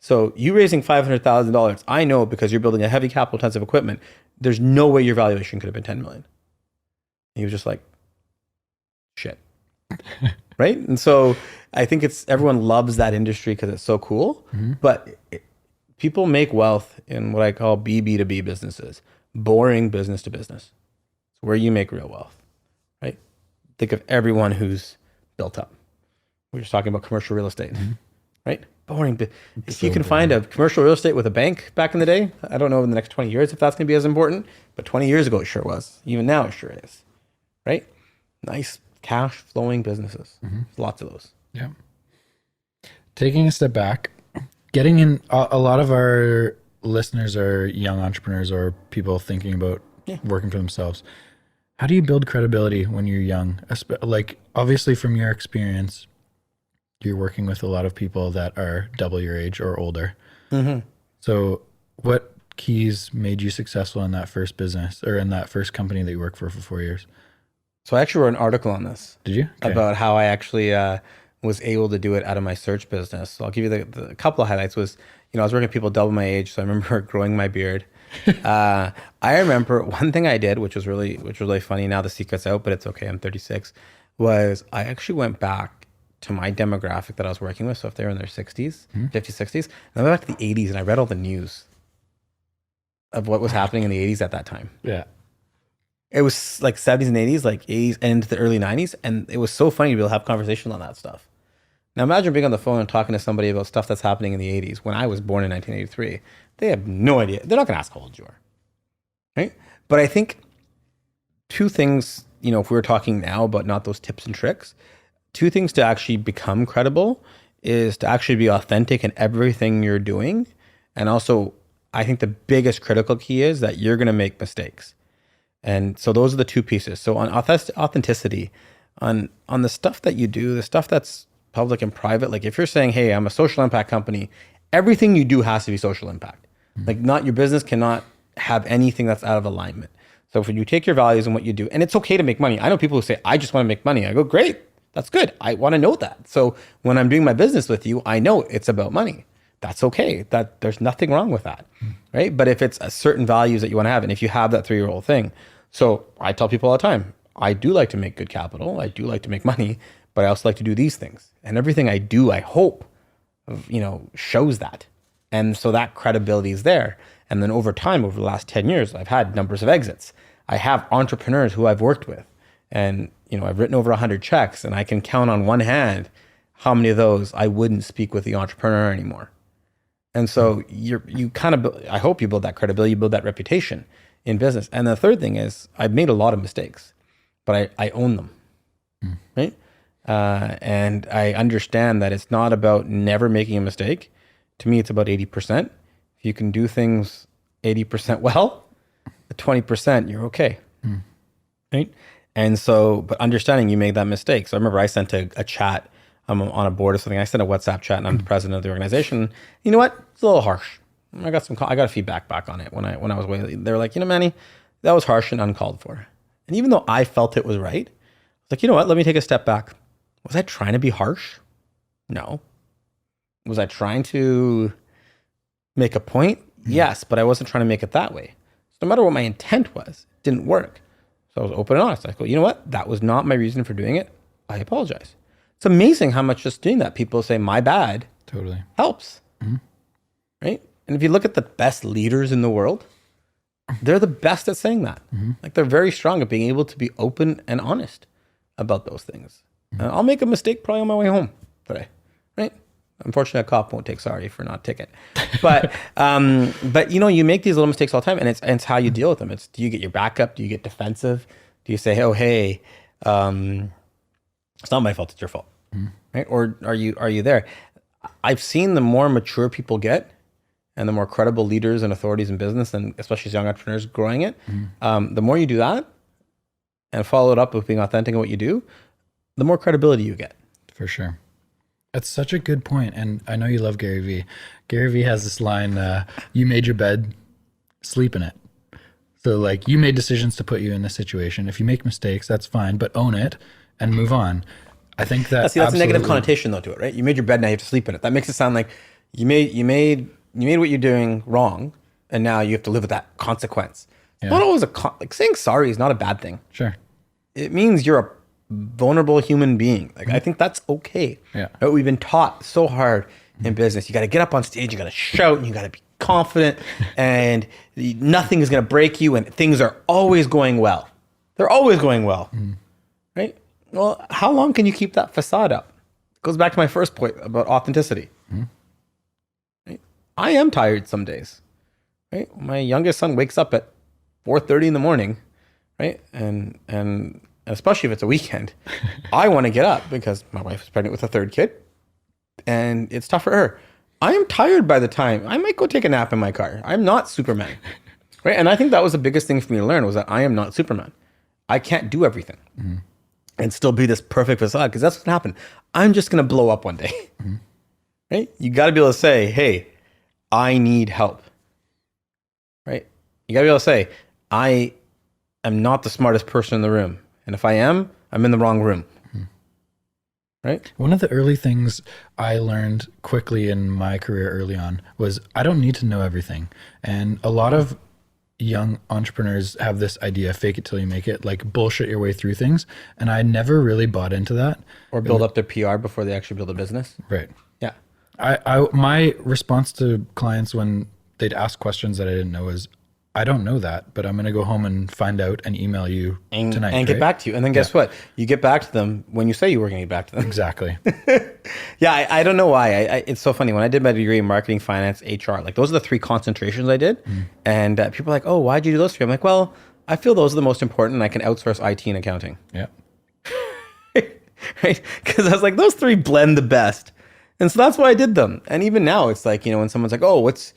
So you raising $500,000, I know because you're building a heavy capital intensive equipment, there's no way your valuation could have been $10 million. And he was just like, shit. Right. And so I think everyone loves that industry because it's so cool. But people make wealth in what I call B2B businesses, boring business to business. It's where you make real wealth, right? Think of everyone who's built up. We're just talking about commercial real estate, right? Boring. If you can find a commercial real estate with a bank back in the day, I don't know in the next 20 years if that's going to be as important, but 20 years ago it sure was. Even now it sure is, right? Nice cash flowing businesses. Lots of those. Yeah. Taking a step back, getting in, a lot of our listeners are young entrepreneurs or people thinking about working for themselves. How do you build credibility when you're young? Like, obviously from your experience, you're working with a lot of people that are double your age or older. So what keys made you successful in that first business or in that first company that you worked for 4 years? So I actually wrote an article on this. Did you? Okay. About how I actually was able to do it out of my search business. So I'll give you the couple of highlights was, I was working with people double my age. So I remember growing my beard. I remember one thing I did, which was really funny. Now the secret's out, but it's okay. I'm 36. Was I actually went back to my demographic that I was working with. So if they're in their 60s, 50s, 60s, and I went back to the 80s and I read all the news of what was happening in the 80s at that time. Yeah. It was like 70s and 80s, like 80s and into the early 90s. And it was so funny to be able to have conversations on that stuff. Now imagine being on the phone and talking to somebody about stuff that's happening in the 80s. When I was born in 1983, they have no idea. They're not going to ask how old you are. Right? But I think two things, if we were talking now about not those tips and tricks, two things to actually become credible is to actually be authentic in everything you're doing. And also, I think the biggest critical key is that you're going to make mistakes. And so those are the two pieces. So on authenticity, on the stuff that you do, the stuff that's public and private, like if you're saying, hey, I'm a social impact company, everything you do has to be social impact. Like your business cannot have anything that's out of alignment. So if you take your values and what you do, and it's okay to make money. I know people who say, I just want to make money. I go, great, that's good. I want to know that. So when I'm doing my business with you, I know it's about money. That's okay. That there's nothing wrong with that, right? But if it's a certain values that you want to have, and if you have that through your whole thing, so I tell people all the time, I do like to make good capital. I do like to make money, but I also like to do these things. And everything I do, I hope, shows that. And so that credibility is there. And then over time, over the last 10 years, I've had numbers of exits. I have entrepreneurs who I've worked with. And, I've written over 100 checks, and I can count on one hand how many of those I wouldn't speak with the entrepreneur anymore. And so you kind of, I hope you build that credibility, you build that reputation in business. And the third thing is I've made a lot of mistakes, but I own them, right? And I understand that it's not about never making a mistake. To me, it's about 80%. If you can do things 80% well, the 20%, you're okay, right? And so, but understanding you made that mistake. So I remember I sent a chat, I'm on a board or something. I sent a WhatsApp chat and I'm the president of the organization. You know what? It's a little harsh. I got a feedback back on it when I was away. They were like, Manny, that was harsh and uncalled for. And even though I felt it was right, I was like, you know what? Let me take a step back. Was I trying to be harsh? No. Was I trying to make a point? Yes, but I wasn't trying to make it that way. So no matter what my intent was, it didn't work. So I was open and honest. I go, you know what? That was not my reason for doing it. I apologize. It's amazing how much just doing that, people say, my bad, totally helps, right? And if you look at the best leaders in the world, they're the best at saying that. Like they're very strong at being able to be open and honest about those things. And I'll make a mistake probably on my way home today, right? Unfortunately, a cop won't take sorry for not ticket. But you make these little mistakes all the time, and it's how you deal with them. It's, do you get your back up? Do you get defensive? Do you say, oh, hey, it's not my fault, it's your fault, right? Or are you there? I've seen the more mature people get, and the more credible leaders and authorities in business, and especially as young entrepreneurs growing it, the more you do that and follow it up with being authentic in what you do, the more credibility you get. For sure. That's such a good point. And I know you love Gary Vee. Gary Vee has this line, you made your bed, sleep in it. So like you made decisions to put you in this situation. If you make mistakes, that's fine, but own it and move on. I think that's a negative connotation though to it, right? You made your bed, now you have to sleep in it. That makes it sound like you made what you're doing wrong, and now you have to live with that consequence. It's not always like saying sorry is not a bad thing. Sure. It means you're vulnerable human being. Like, I think that's okay. Yeah. Right? We've been taught so hard in business. You got to get up on stage, you got to shout, and you got to be confident, and nothing is going to break you, and things are always going well. They're always going well. Right? Well, how long can you keep that facade up? It goes back to my first point about authenticity. Right? I am tired some days. Right? My youngest son wakes up at 4:30 in the morning, right? And especially if it's a weekend, I want to get up because my wife is pregnant with a third kid, and it's tough for her. I am tired by the time I might go take a nap in my car. I'm not Superman, right? And I think that was the biggest thing for me to learn, was that I am not Superman. I can't do everything and still be this perfect facade, because that's what happened. I'm just going to blow up one day, right? You got to be able to say, hey, I need help, right? You got to be able to say, I am not the smartest person in the room. And if I am, I'm in the wrong room. Right? One of the early things I learned quickly in my career early on was I don't need to know everything. And a lot of young entrepreneurs have this idea, fake it till you make it, like bullshit your way through things. And I never really bought into that. Or build up their PR before they actually build a business. Right. Yeah. My response to clients when they'd ask questions that I didn't know is, I don't know that, but I'm going to go home and find out and email you tonight. And get back to you. And then guess what? You get back to them when you say you were going to get back to them. Exactly. Yeah, I don't know why. It's so funny. When I did my degree in marketing, finance, HR, like those are the 3 concentrations I did. And people are like, oh, why'd you do those 3? I'm like, well, I feel those are the most important, and I can outsource IT and accounting. Yeah. Right? Because I was like, those 3 blend the best. And so that's why I did them. And even now, it's like, when someone's like, oh, what's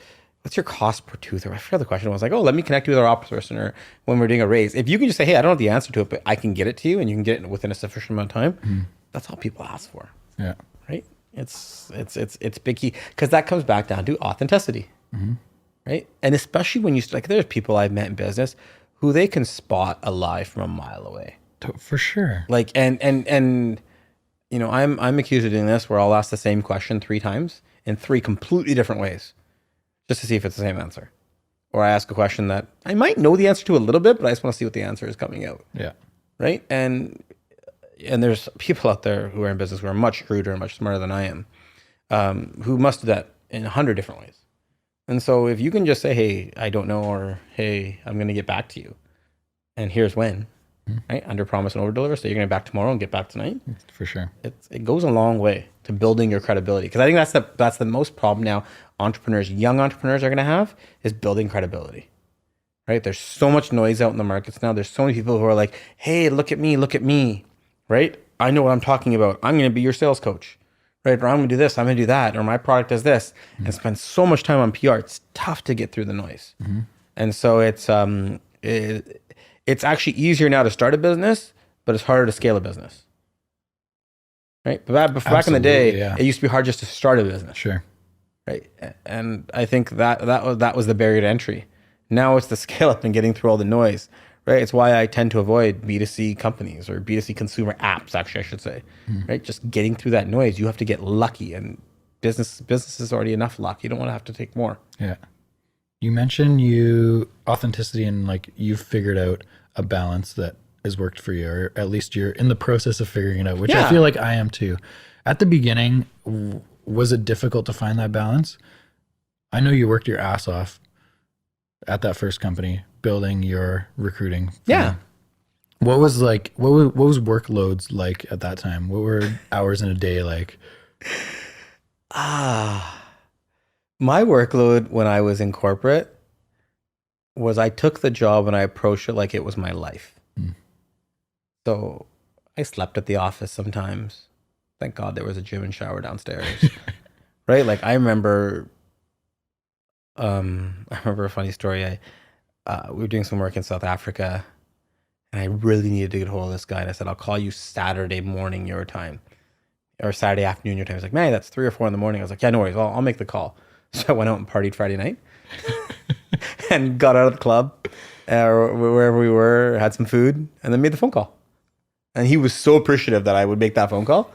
your cost per tooth? Or I forgot the question. I was like, oh, let me connect you with our ops person, or when we're doing a raise. If you can just say, hey, I don't know the answer to it, but I can get it to you, and you can get it within a sufficient amount of time. That's all people ask for. Yeah. Right? It's big key, because that comes back down to authenticity. Right? And especially when like, there's people I've met in business who they can spot a lie from a mile away. For sure. Like, and I'm accused of doing this, where I'll ask the same question 3 times in 3 completely different ways, just to see if it's the same answer. Or I ask a question that I might know the answer to a little bit, but I just want to see what the answer is coming out. Yeah. Right? And there's people out there who are in business who are much shrewder and much smarter than I am, who must do that in 100 different ways. And so if you can just say, hey, I don't know, or hey, I'm going to get back to you, and here's when, right? Under promise and over deliver. So you're going to get back tomorrow and get back tonight. For sure. It goes a long way to building your credibility. Because I think that's the most problem now young entrepreneurs are going to have, is building credibility. Right? There's so much noise out in the markets now. There's so many people who are like, hey, look at me. Right? I know what I'm talking about. I'm going to be your sales coach. Right? Or I'm going to do this. I'm going to do that. Or my product does this. And spend so much time on PR. It's tough to get through the noise. And so it's actually easier now to start a business, but it's harder to scale a business. Right? But back in the day, It used to be hard just to start a business. Sure. Right? And I think that was the barrier to entry. Now it's the scale up and getting through all the noise. Right? It's why I tend to avoid B2C companies, or B2C consumer apps, actually, I should say. Right? Just getting through that noise. You have to get lucky, and business is already enough luck. You don't want to have to take more. Yeah. You mentioned authenticity, and like you've figured out a balance that has worked for you, or at least you're in the process of figuring it out, which I feel like I am too. At the beginning, was it difficult to find that balance? I know you worked your ass off at that first company, building your recruiting. Yeah. What was workloads like at that time? What were hours in a day like? My workload when I was in corporate was, I took the job and I approached it like it was my life. So I slept at the office sometimes. Thank God there was a gym and shower downstairs. Right? Like I remember a funny story. We were doing some work in South Africa, and I really needed to get a hold of this guy. And I said, I'll call you Saturday morning your time, or Saturday afternoon your time. He's like, man, that's 3 or 4 in the morning. I was like, yeah, no worries. I'll make the call. So I went out and partied Friday night and got out of the club or wherever we were, had some food, and then made the phone call. And he was so appreciative that I would make that phone call.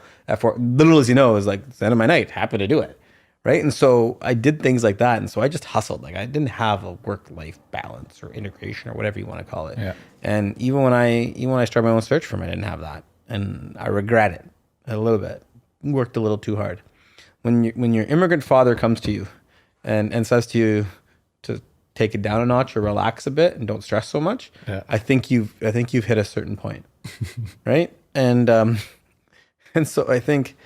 Little as you know, it was like, it's the end of my night. Happy to do it. Right? And so I did things like that. And so I just hustled. Like I didn't have a work-life balance or integration or whatever you want to call it. Yeah. And even when I started my own search firm, I didn't have that. and I regret it a little bit. Worked a little too hard. When your immigrant father comes to you and says to you to take it down a notch or relax a bit and don't stress so much, I think you've hit a certain point, right? And so I think,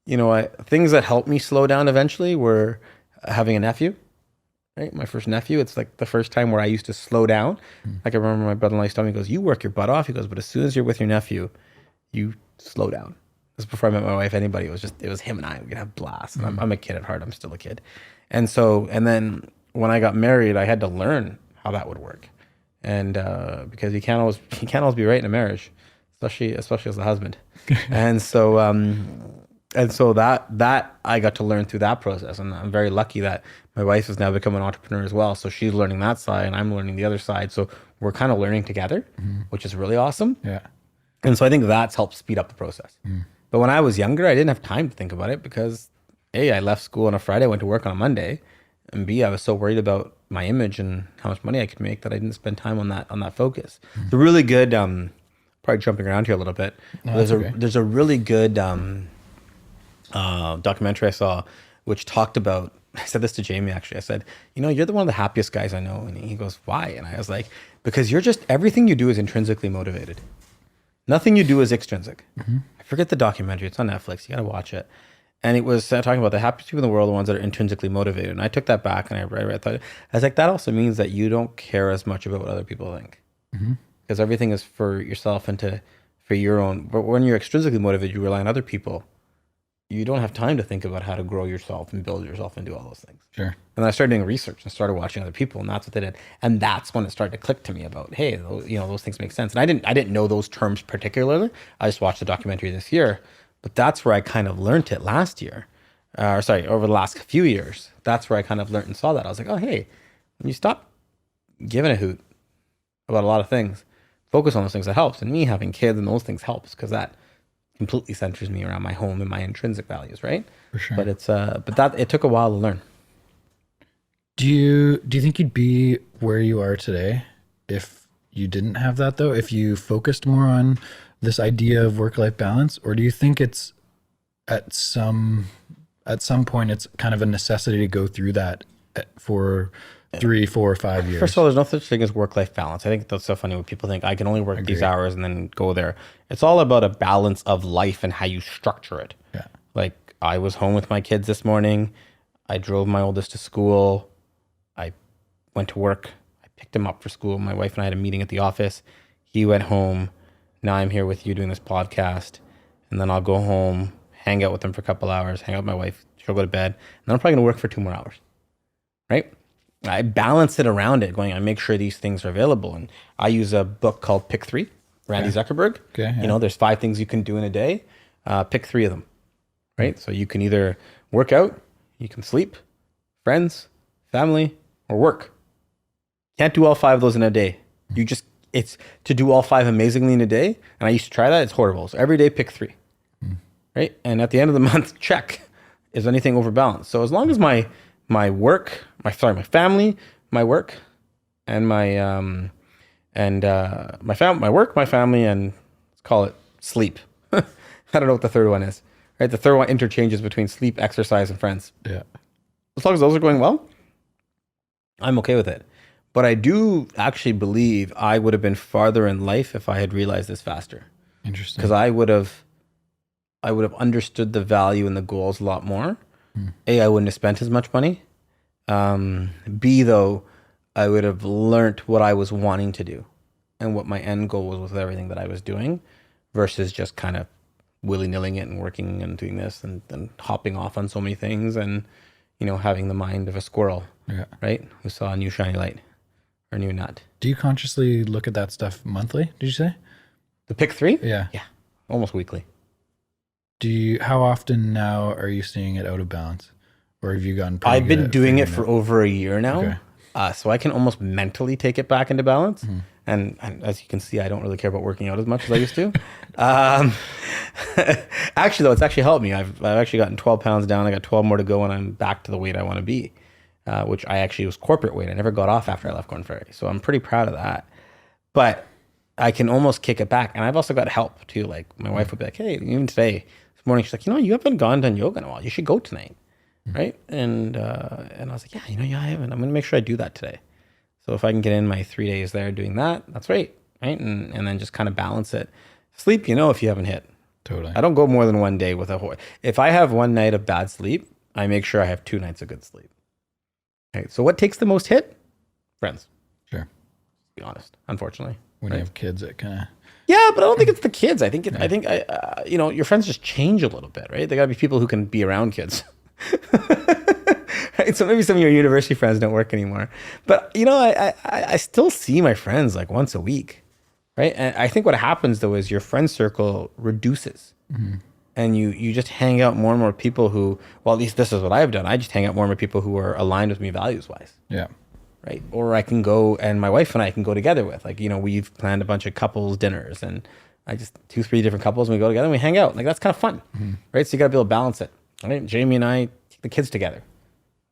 things that helped me slow down eventually were having a nephew, right? My first nephew. It's like the first time where I used to slow down. Like I remember my brother-in-law used to tell me, he goes, "You work your butt off." He goes, "But as soon as you're with your nephew, you slow down." This is before I met my wife. Anybody, it was him and I. We could have blasts. And I'm a kid at heart. I'm still a kid. And then when I got married, I had to learn how that would work. And because you can't always be right in a marriage, especially as a husband. And so that I got to learn through that process. And I'm very lucky that my wife has now become an entrepreneur as well. So she's learning that side and I'm learning the other side. So we're kind of learning together, which is really awesome. Yeah. And so I think that's helped speed up the process. But when I was younger, I didn't have time to think about it because A, I left school on a Friday, went to work on a Monday, and B, I was so worried about my image and how much money I could make that I didn't spend time on that focus. The really good, probably jumping around here a little bit. No, there's a really good documentary I saw which talked about. I said this to Jamie actually. I said, "You're one of the happiest guys I know." And he goes, "Why?" And I was like, "Because you're just everything you do is intrinsically motivated. Nothing you do is extrinsic." I forget the documentary. It's on Netflix. You got to watch it. And it was talking about the happiest people in the world, the ones that are intrinsically motivated. And I took that back and I thought, I was like, that also means that you don't care as much about what other people think. Because everything is for yourself and for your own. But when you're extrinsically motivated, you rely on other people. You don't have time to think about how to grow yourself and build yourself and do all those things. Sure. And I started doing research and started watching other people, and that's what they did. And that's when it started to click to me about, hey, those things make sense. And I didn't know those terms particularly. I just watched the documentary this year, but that's where I kind of learned it last year. Over the last few years. That's where I kind of learned and saw that. I was like, oh, hey, when you stop giving a hoot about a lot of things, focus on those things, that helps. And me having kids and those things helps because that completely centers me around my home and my intrinsic values, right? For sure. But it took a while to learn. Do you think you'd be where you are today if you didn't have that though? If you focused more on this idea of work-life balance, or do you think it's at some point it's kind of a necessity to go through that for 3, 4, 5 years? First of all, there's no such thing as work-life balance. I think that's so funny when people think I can only work these hours and then go there. It's all about a balance of life and how you structure it. Yeah. Like I was home with my kids this morning. I drove my oldest to school. I went to work. I picked him up for school. My wife and I had a meeting at the office. He went home. Now I'm here with you doing this podcast. And then I'll go home, hang out with them for a couple hours, hang out with my wife. She'll go to bed. And then I'm probably going to work for 2 more hours. Right? I balance it around it, I make sure these things are available. And I use a book called Pick 3, Randy Zuckerberg. Okay, yeah. There's 5 things you can do in a day. Pick 3 of them, right? So you can either work out, you can sleep, friends, family, or work. Can't do all 5 of those in a day. It's to do all 5 amazingly in a day. And I used to try that. It's horrible. So every day, pick 3, right? And at the end of the month, check. Is anything overbalanced? So as long as my work, my family, my work, and my work, my family, and let's call it sleep. I don't know what the third one is. Right? The third one interchanges between sleep, exercise, and friends. Yeah. As long as those are going well, I'm okay with it. But I do actually believe I would have been farther in life if I had realized this faster. Interesting. Because I would have understood the value and the goals a lot more. A, I wouldn't have spent as much money. B, though, I would have learned what I was wanting to do and what my end goal was with everything that I was doing versus just kind of willy-nilling it and working and doing this and hopping off on so many things and, having the mind of a squirrel, right? Who saw a new shiny light or a new nut. Do you consciously look at that stuff monthly, did you say? The Pick 3? Yeah. Yeah, almost weekly. How often now are you seeing it out of balance? Or have you gotten pretty I've good been at doing it figuring for over a year now. Okay. So I can almost mentally take it back into balance. And as you can see, I don't really care about working out as much as I used to. Actually, though, it's actually helped me. I've actually gotten 12 pounds down. I got 12 more to go, and I'm back to the weight I want to be, which I actually was corporate weight. I never got off after I left Corn Ferry. So I'm pretty proud of that. But I can almost kick it back. And I've also got help too. Like my wife would be like, hey, even today, this morning, she's like, you haven't done yoga in a while. You should go tonight. Right. And I was like, yeah, I haven't. I'm going to make sure I do that today. So if I can get in my 3 days there doing that, that's great. Right. And then just kind of balance it. Sleep, if you haven't hit. Totally. I don't go more than one day with if I have one night of bad sleep, I make sure I have 2 nights of good sleep. Okay. So what takes the most hit? Friends. Sure. To be honest, unfortunately. When you have kids, it kind of... Yeah, but I don't think it's the kids. I think your friends just change a little bit, right? They got to be people who can be around kids. Right? So maybe some of your university friends don't work anymore. But, I still see my friends like once a week, right? And I think what happens, though, is your friend circle reduces. Mm-hmm. And you just hang out more and more people who, well, at least this is what I've done. I just hang out more and more people who are aligned with me values-wise. Yeah. Right. Or I can go, and my wife and I can go together with, like, we've planned a bunch of couples dinners, and I just 2-3 different couples, and we go together and we hang out. Like, that's kind of fun. Mm-hmm. Right. So you got to be able to balance it. Right. Jamie and I take the kids together.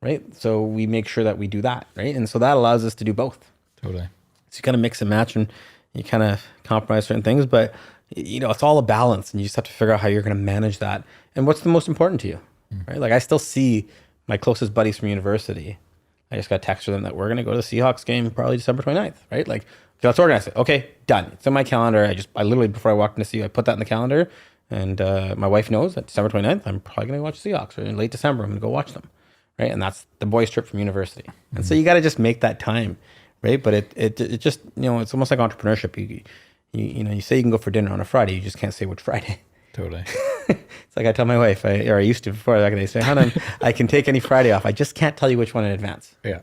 Right. So we make sure that we do that. Right. And so that allows us to do both. Totally. So you kind of mix and match, and you kind of compromise certain things, but it's all a balance, and you just have to figure out how you're going to manage that. And what's the most important to you. Mm-hmm. Right. Like, I still see my closest buddies from university. I just got a text from them that we're going to go to the Seahawks game probably December 29th, right? Like, okay, let's organize it. Okay, done. It's in my calendar. I literally, before I walked into I put that in the calendar, and my wife knows that December 29th, I'm probably going to watch the Seahawks, or in late December, I'm going to go watch them, right? And that's the boys' trip from university. Mm-hmm. And so you got to just make that time, right? But it just, it's almost like entrepreneurship. You say you can go for dinner on a Friday, you just can't say which Friday. Totally. It's like I tell my wife, I used to before, like they say, honey, I can take any Friday off. I just can't tell you which one in advance. Yeah.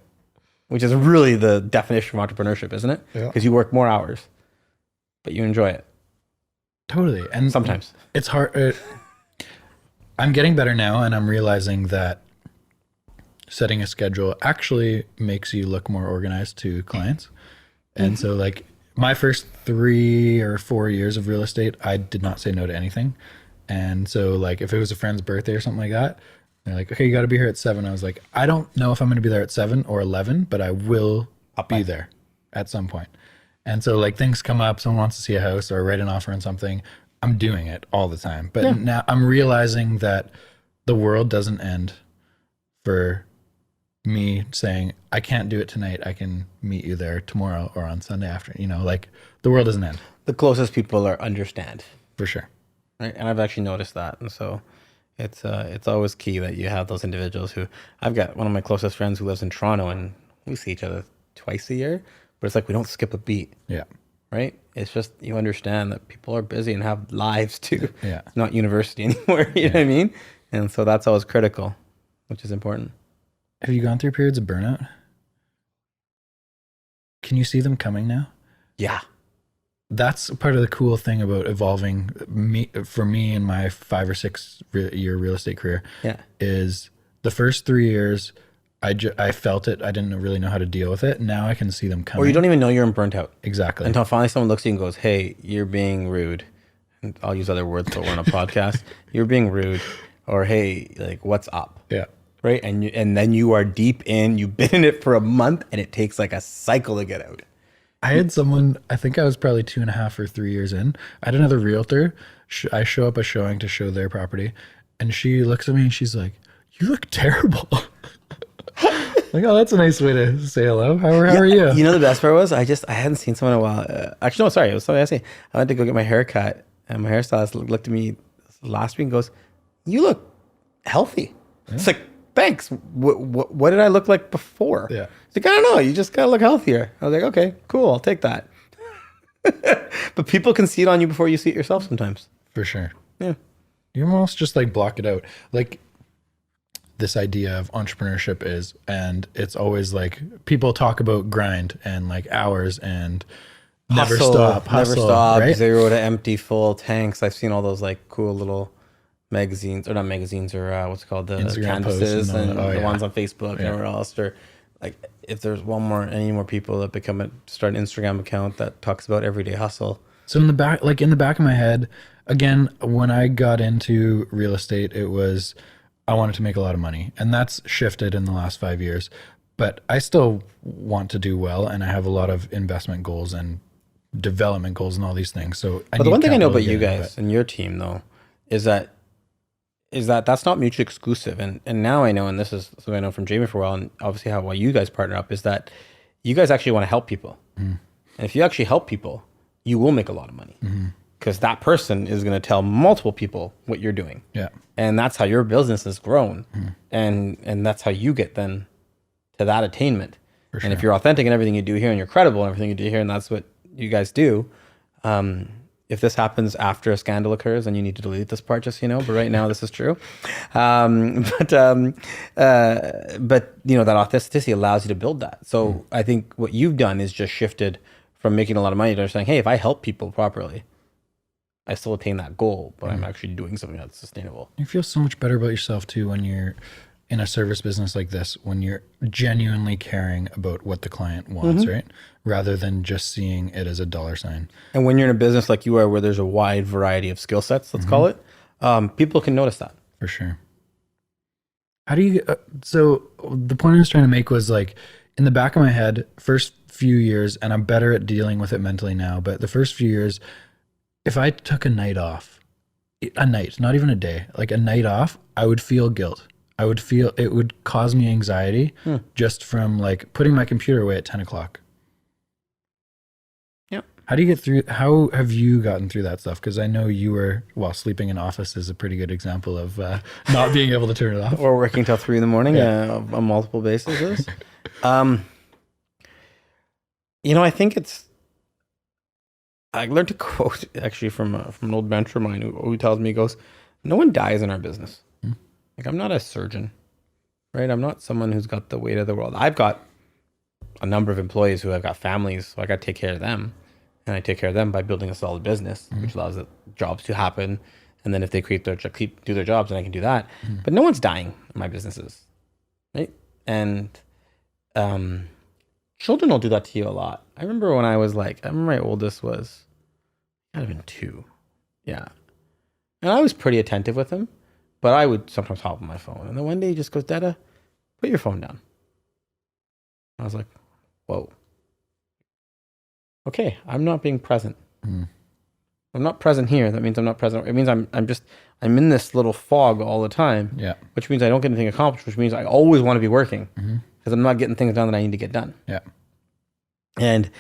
Which is really the definition of entrepreneurship, isn't it? Yeah. Because you work more hours, but you enjoy it. Totally. And sometimes it's hard. I'm getting better now, and I'm realizing that setting a schedule actually makes you look more organized to clients. And mm-hmm. So like my first 3 or 4 years of real estate, I did not say no to anything. And so like if it was a friend's birthday or something like that, they're like, okay, you got to be here at 7. I was like, I don't know if I'm going to be there at 7 or 11, but I will be there at some point. And so like things come up, someone wants to see a house or write an offer on something. I'm doing it all the time. But now I'm realizing that the world doesn't end for me saying, I can't do it tonight. I can meet you there tomorrow or on Sunday after, like the world doesn't end. The closest people understand. For sure. Right. And I've actually noticed that. And so it's always key that you have those individuals who, I've got one of my closest friends who lives in Toronto, and we see each other twice a year, but it's like, we don't skip a beat. Yeah. Right. It's just, you understand that people are busy and have lives too. Yeah. It's not university anymore. You know what I mean? And so that's always critical, which is important. Have you gone through periods of burnout? Can you see them coming now? Yeah. That's part of the cool thing about evolving for me in my 5 or 6 year real estate career. Yeah. Is the first 3 years, I felt it. I didn't really know how to deal with it. Now I can see them coming. Or you don't even know you're burnt out. Exactly. Until finally someone looks at you and goes, hey, you're being rude. And I'll use other words, but we're on a podcast. You're being rude. Or, hey, like, what's up? Yeah. Right. And then you are deep in, you've been in it for a month, and it takes like a cycle to get out. I had someone, I think I was probably 2.5 or 3 years in. I had another realtor. I show up a showing to show their property, and she looks at me and she's like, you look terrible. Like, oh, that's a nice way to say hello. How are you? You know, the best part was I hadn't seen someone in a while. Actually, no, sorry. It was something I seen. I went to go get my hair cut, and my hairstylist looked at me last week and goes, you look healthy. Yeah. It's like, thanks. What did I look like before? Yeah. It's like, I don't know. You just gotta look healthier. I was like, okay, cool. I'll take that. But people can see it on you before you see it yourself sometimes. For sure. Yeah. You almost just like block it out. Like this idea of entrepreneurship is, and it's always like people talk about grind and like hours and never stop, right? 0 to empty, full tanks. I've seen all those like cool little magazines, or not magazines, or what's it called, the Instagram canvases and the yeah. ones on Facebook and everywhere else. Or like, if there's any more people that start an Instagram account that talks about everyday hustle. So in the back of my head, again, when I got into real estate, it was, I wanted to make a lot of money, and that's shifted in the last 5 years, but I still want to do well. And I have a lot of investment goals and development goals and all these things. So but the one thing I know about you guys and your team though is that that's not mutually exclusive. And now I know, and this is something I know from Jamie for a while, and obviously why you guys partner up, is that you guys actually want to help people. And if you actually help people, you will make a lot of money. Because that person is going to tell multiple people what you're doing. Yeah. And that's how your business has grown. And that's how you get then to that attainment. For sure. And if you're authentic in everything you do here and you're credible in everything you do here, and that's what you guys do, if this happens after a scandal occurs, and you need to delete this part, just so you know, but right now this is true. But you know, that authenticity allows you to build that. So I think what you've done is just shifted from making a lot of money to understanding, hey, if I help people properly, I still attain that goal, but I'm actually doing something that's sustainable. You feel so much better about yourself too when you're in a service business like this, when you're genuinely caring about what the client wants, right? Rather than just seeing it as a dollar sign. And when you're in a business like you are, where there's a wide variety of skill sets, let's call it, people can notice that. For sure. How do you, so the point I was trying to make was like, in the back of my head, first few years, and I'm better at dealing with it mentally now, but the first few years, if I took a night off, a night, not even a day, like a night off, I would feel guilt. I would feel, it would cause me anxiety just from like putting my computer away at 10 o'clock. Yep. How do you get through, how have you gotten through that stuff? Because I know you were, well, sleeping in office is a pretty good example of not being able to turn it off. Or working till 3 a.m. On multiple bases. You know, I think I learned a quote actually from an old mentor of mine who tells me, he goes, no one dies in our business. Like, I'm not a surgeon, right? I'm not someone who's got the weight of the world. I've got a number of employees who have got families, so I got to take care of them. And I take care of them by building a solid business, which allows the jobs to happen. And then if they do their jobs, then I can do that. But no one's dying in my businesses, right? And children will do that to you a lot. I remember when I remember my oldest was, might have been 2. Yeah. And I was pretty attentive with him, but I would sometimes hop on my phone. And then one day he just goes, Dada, put your phone down. I was like, whoa. Okay, I'm not being present. I'm not present here. That means I'm not present. It means I'm in this little fog all the time. Yeah. Which means I don't get anything accomplished, which means I always want to be working because I'm not getting things done that I need to get done. Yeah. And,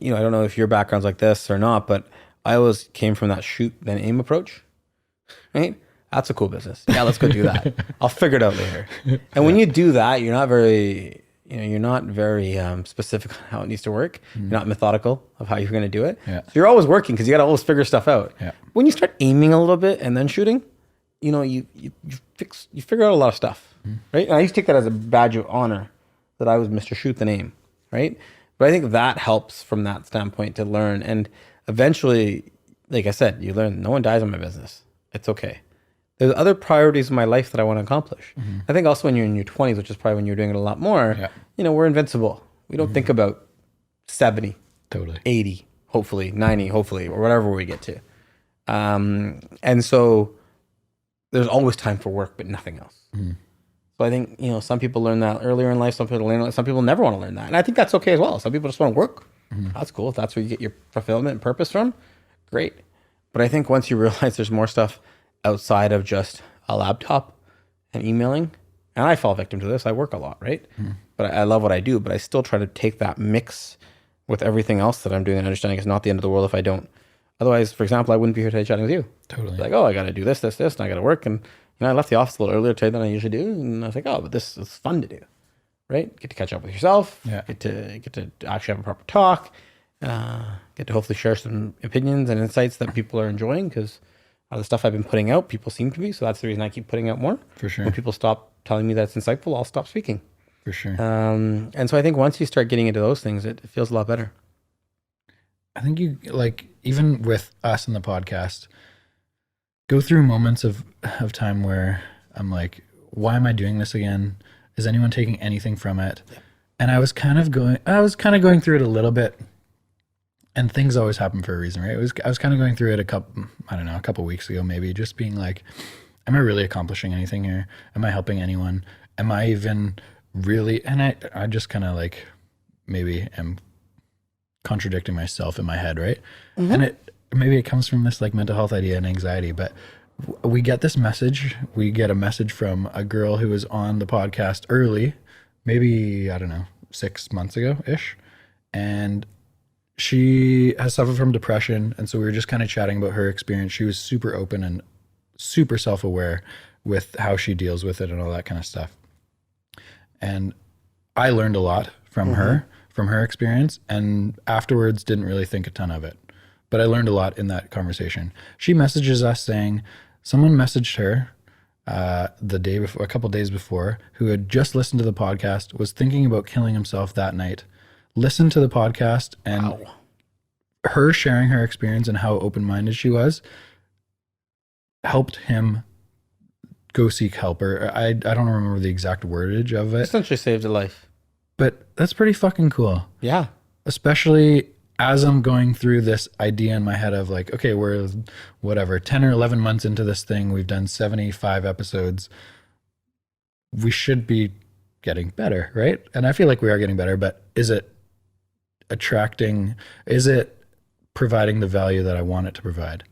you know, I don't know if your background's like this or not, but I always came from that shoot then aim approach, right? That's a cool business. Yeah, let's go do that. I'll figure it out later. And when you do that, you're not very specific on how it needs to work. You're not methodical of how you're going to do it. Yeah. So you're always working because you got to always figure stuff out. Yeah. When you start aiming a little bit and then shooting, you know, you figure out a lot of stuff, right? And I used to take that as a badge of honor that I was Mr. Shoot the Aim, right? But I think that helps from that standpoint to learn. And eventually, like I said, you learn no one dies in my business. It's okay. There's other priorities in my life that I want to accomplish. I think also when you're in your 20s, which is probably when you're doing it a lot more, you know, we're invincible. We don't think about 70, Totally. 80, hopefully, 90, hopefully, or whatever we get to. And so there's always time for work, but nothing else. So I think, you know, some people learn that earlier in life. Some people never want to learn that. And I think that's okay as well. Some people just want to work. That's cool. If that's where you get your fulfillment and purpose from, great. But I think once you realize there's more stuff outside of just a laptop and emailing, and I fall victim to this. I work a lot, right? But I love what I do, but I still try to take that mix with everything else that I'm doing and understanding it's not the end of the world if I don't. Otherwise, for example, I wouldn't be here today chatting with you. Totally. Like, oh, I got to do this, and I got to work. And, you know, I left the office a little earlier today than I usually do. And I was like, oh, but this is fun to do, right? Get to catch up with yourself. Yeah. Get to actually have a proper talk. Get to hopefully share some opinions and insights that people are enjoying, because the stuff I've been putting out, people seem to be. So that's the reason I keep putting out more. For sure. When people stop telling me that's insightful, I'll stop speaking. For sure. And so I think once you start getting into those things, it feels a lot better. I think you, like, even with us in the podcast, go through moments of time where I'm like, why am I doing this again? Is anyone taking anything from it? Yeah. And I was kind of going through it a little bit, and things always happen for a reason, right? I was kind of going through it a couple weeks ago, maybe, just being like, am I really accomplishing anything here? Am I helping anyone? Am I even really, and I just kind of like maybe am contradicting myself in my head, right? And maybe it comes from this like mental health idea and anxiety, but we get this message. We get a message from a girl who was on the podcast early, maybe, I don't know, 6 months ago-ish. And she has suffered from depression. And so we were just kind of chatting about her experience. She was super open and super self-aware with how she deals with it and all that kind of stuff. And I learned a lot from her experience, and afterwards didn't really think a ton of it. But I learned a lot in that conversation. She messages us saying someone messaged her the day before, a couple days before, who had just listened to the podcast, was thinking about killing himself that night, listened to the podcast, and her sharing her experience and how open-minded she was helped him go seek help. Or I don't remember the exact wordage of it. Essentially saved a life. But that's pretty fucking cool. Yeah. Especially as I'm going through this idea in my head of like, okay, we're whatever, 10 or 11 months into this thing. We've done 75 episodes. We should be getting better, right? And I feel like we are getting better, but is it providing the value that I want it to provide?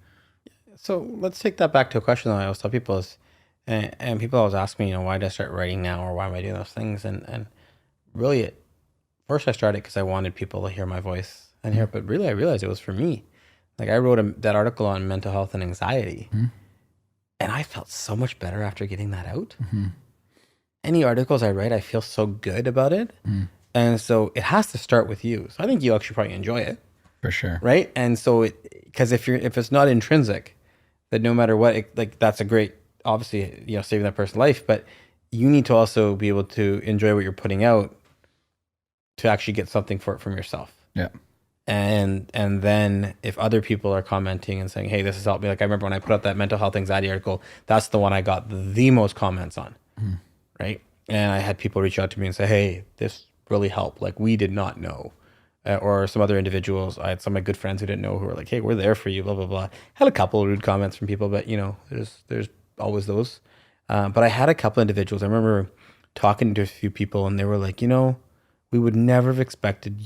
So let's take that back to a question that I always tell people is, and people always ask me, why did I start writing now, or why am I doing those things? And really, first I started because I wanted people to hear my voice and hear it, but really I realized it was for me. Like I wrote that article on mental health and anxiety, and I felt so much better after getting that out. Any articles I write, I feel so good about it. And so it has to start with you. So I think you actually probably enjoy it. For sure. Right. And so because if it's not intrinsic, that no matter what, that's a great, obviously, saving that person's life, but you need to also be able to enjoy what you're putting out to actually get something for it from yourself. Yeah. And then if other people are commenting and saying, hey, this has helped me. Like I remember when I put out that mental health anxiety article, that's the one I got the most comments on. Right. And I had people reach out to me and say, hey, this really helped. Like we did not know. Or some other individuals, I had some of my good friends who didn't know, who were like, hey, we're there for you, blah, blah, blah. Had a couple of rude comments from people, but there's always those. But I had a couple of individuals. I remember talking to a few people and they were like, we would never have expected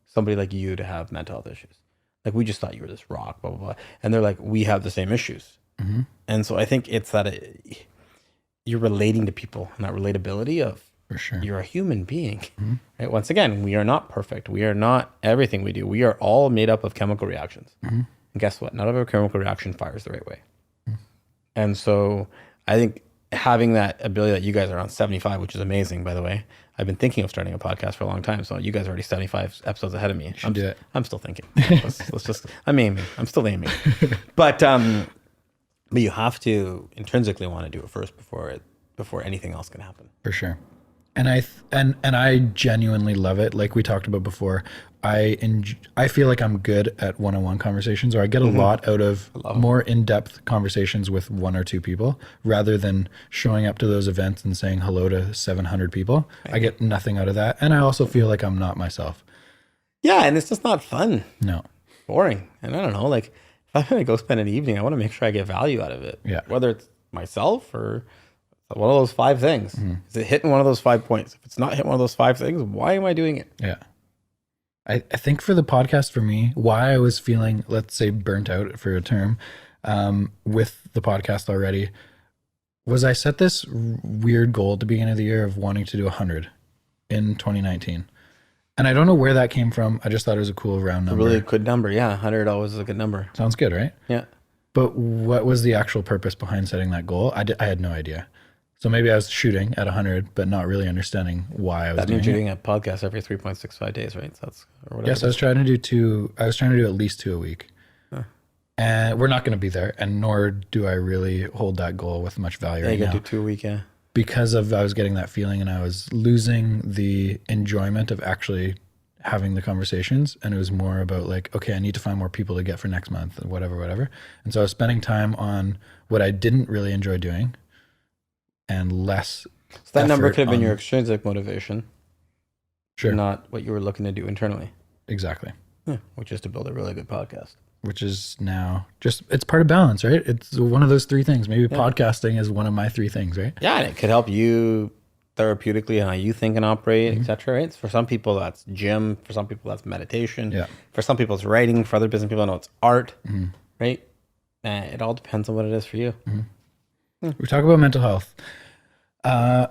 somebody like you to have mental health issues. Like we just thought you were this rock, blah, blah, blah. And they're like, we have the same issues. And so I think it's that you're relating to people, and that relatability of, for sure, you're a human being. Right? Once again, we are not perfect. We are not everything we do. We are all made up of chemical reactions. And guess what? Not every chemical reaction fires the right way. And so I think having that ability that you guys are on 75, which is amazing, by the way. I've been thinking of starting a podcast for a long time. So you guys are already 75 episodes ahead of me. I'm do it. I'm still thinking. I'm aiming. I'm still aiming. But you have to intrinsically want to do it first before anything else can happen. For sure. And I genuinely love it. Like we talked about before, I feel like I'm good at one-on-one conversations, or I get a lot out of more in-depth conversations with one or two people rather than showing up to those events and saying hello to 700 people. Right. I get nothing out of that. And I also feel like I'm not myself. Yeah. And it's just not fun. No. Boring. And I don't know, like if I'm going to go spend an evening, I want to make sure I get value out of it. Yeah. Whether it's myself or one of those 5 things. Is it hitting one of those 5 points? If it's not hitting one of those 5 things, why am I doing it? Yeah. I think for the podcast, for me, why I was feeling, let's say, burnt out for a term, with the podcast already, was I set this weird goal at the beginning of the year of wanting to do 100 in 2019. And I don't know where that came from. I just thought it was a cool round number. A really good number. Yeah. 100 always is a good number. Sounds good, right? Yeah. But what was the actual purpose behind setting that goal? I had no idea. So maybe I was shooting at 100, but not really understanding why I was doing it. That means you're doing a podcast every 3.65 days, right? So that's, or whatever. Yes, I was trying to do at least 2 a week. Huh. And we're not going to be there, and nor do I really hold that goal with much value right now. You got to do 2 a week, yeah. Because I was getting that feeling, and I was losing the enjoyment of actually having the conversations, and it was more about like, okay, I need to find more people to get for next month, whatever. And so I was spending time on what I didn't really enjoy doing, and less. So that number could have been your extrinsic motivation. Sure. Not what you were looking to do internally. Exactly. Yeah, which is to build a really good podcast. Which is now it's part of balance, right? It's one of those 3 things. Maybe podcasting is one of my 3 things, right? Yeah, and it could help you therapeutically and how you think and operate, etc. Right? For some people, that's gym. For some people, that's meditation. Yeah. For some people, it's writing. For other business people, I know it's art. Right? It all depends on what it is for you. We talk about mental health. I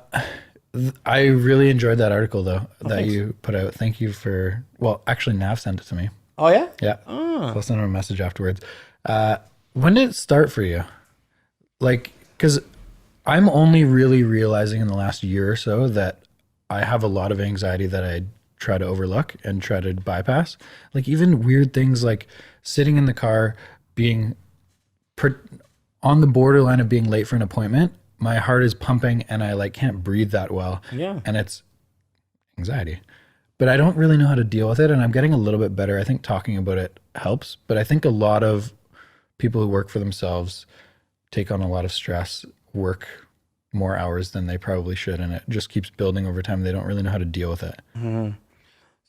really enjoyed that article though that thanks. you put out. Thank you for. Well, actually, Nav sent it to me. Oh yeah. Yeah. So I'll send him a message afterwards. When did it start for you? Like, because I'm only really realizing in the last year or so that I have a lot of anxiety that I try to overlook and try to bypass. Like even weird things like sitting in the car, being on the borderline of being late for an appointment. My heart is pumping and I like can't breathe that well. Yeah. And it's anxiety. But I don't really know how to deal with it, and I'm getting a little bit better. I think talking about it helps, but I think a lot of people who work for themselves take on a lot of stress, work more hours than they probably should, and it just keeps building over time. They don't really know how to deal with it.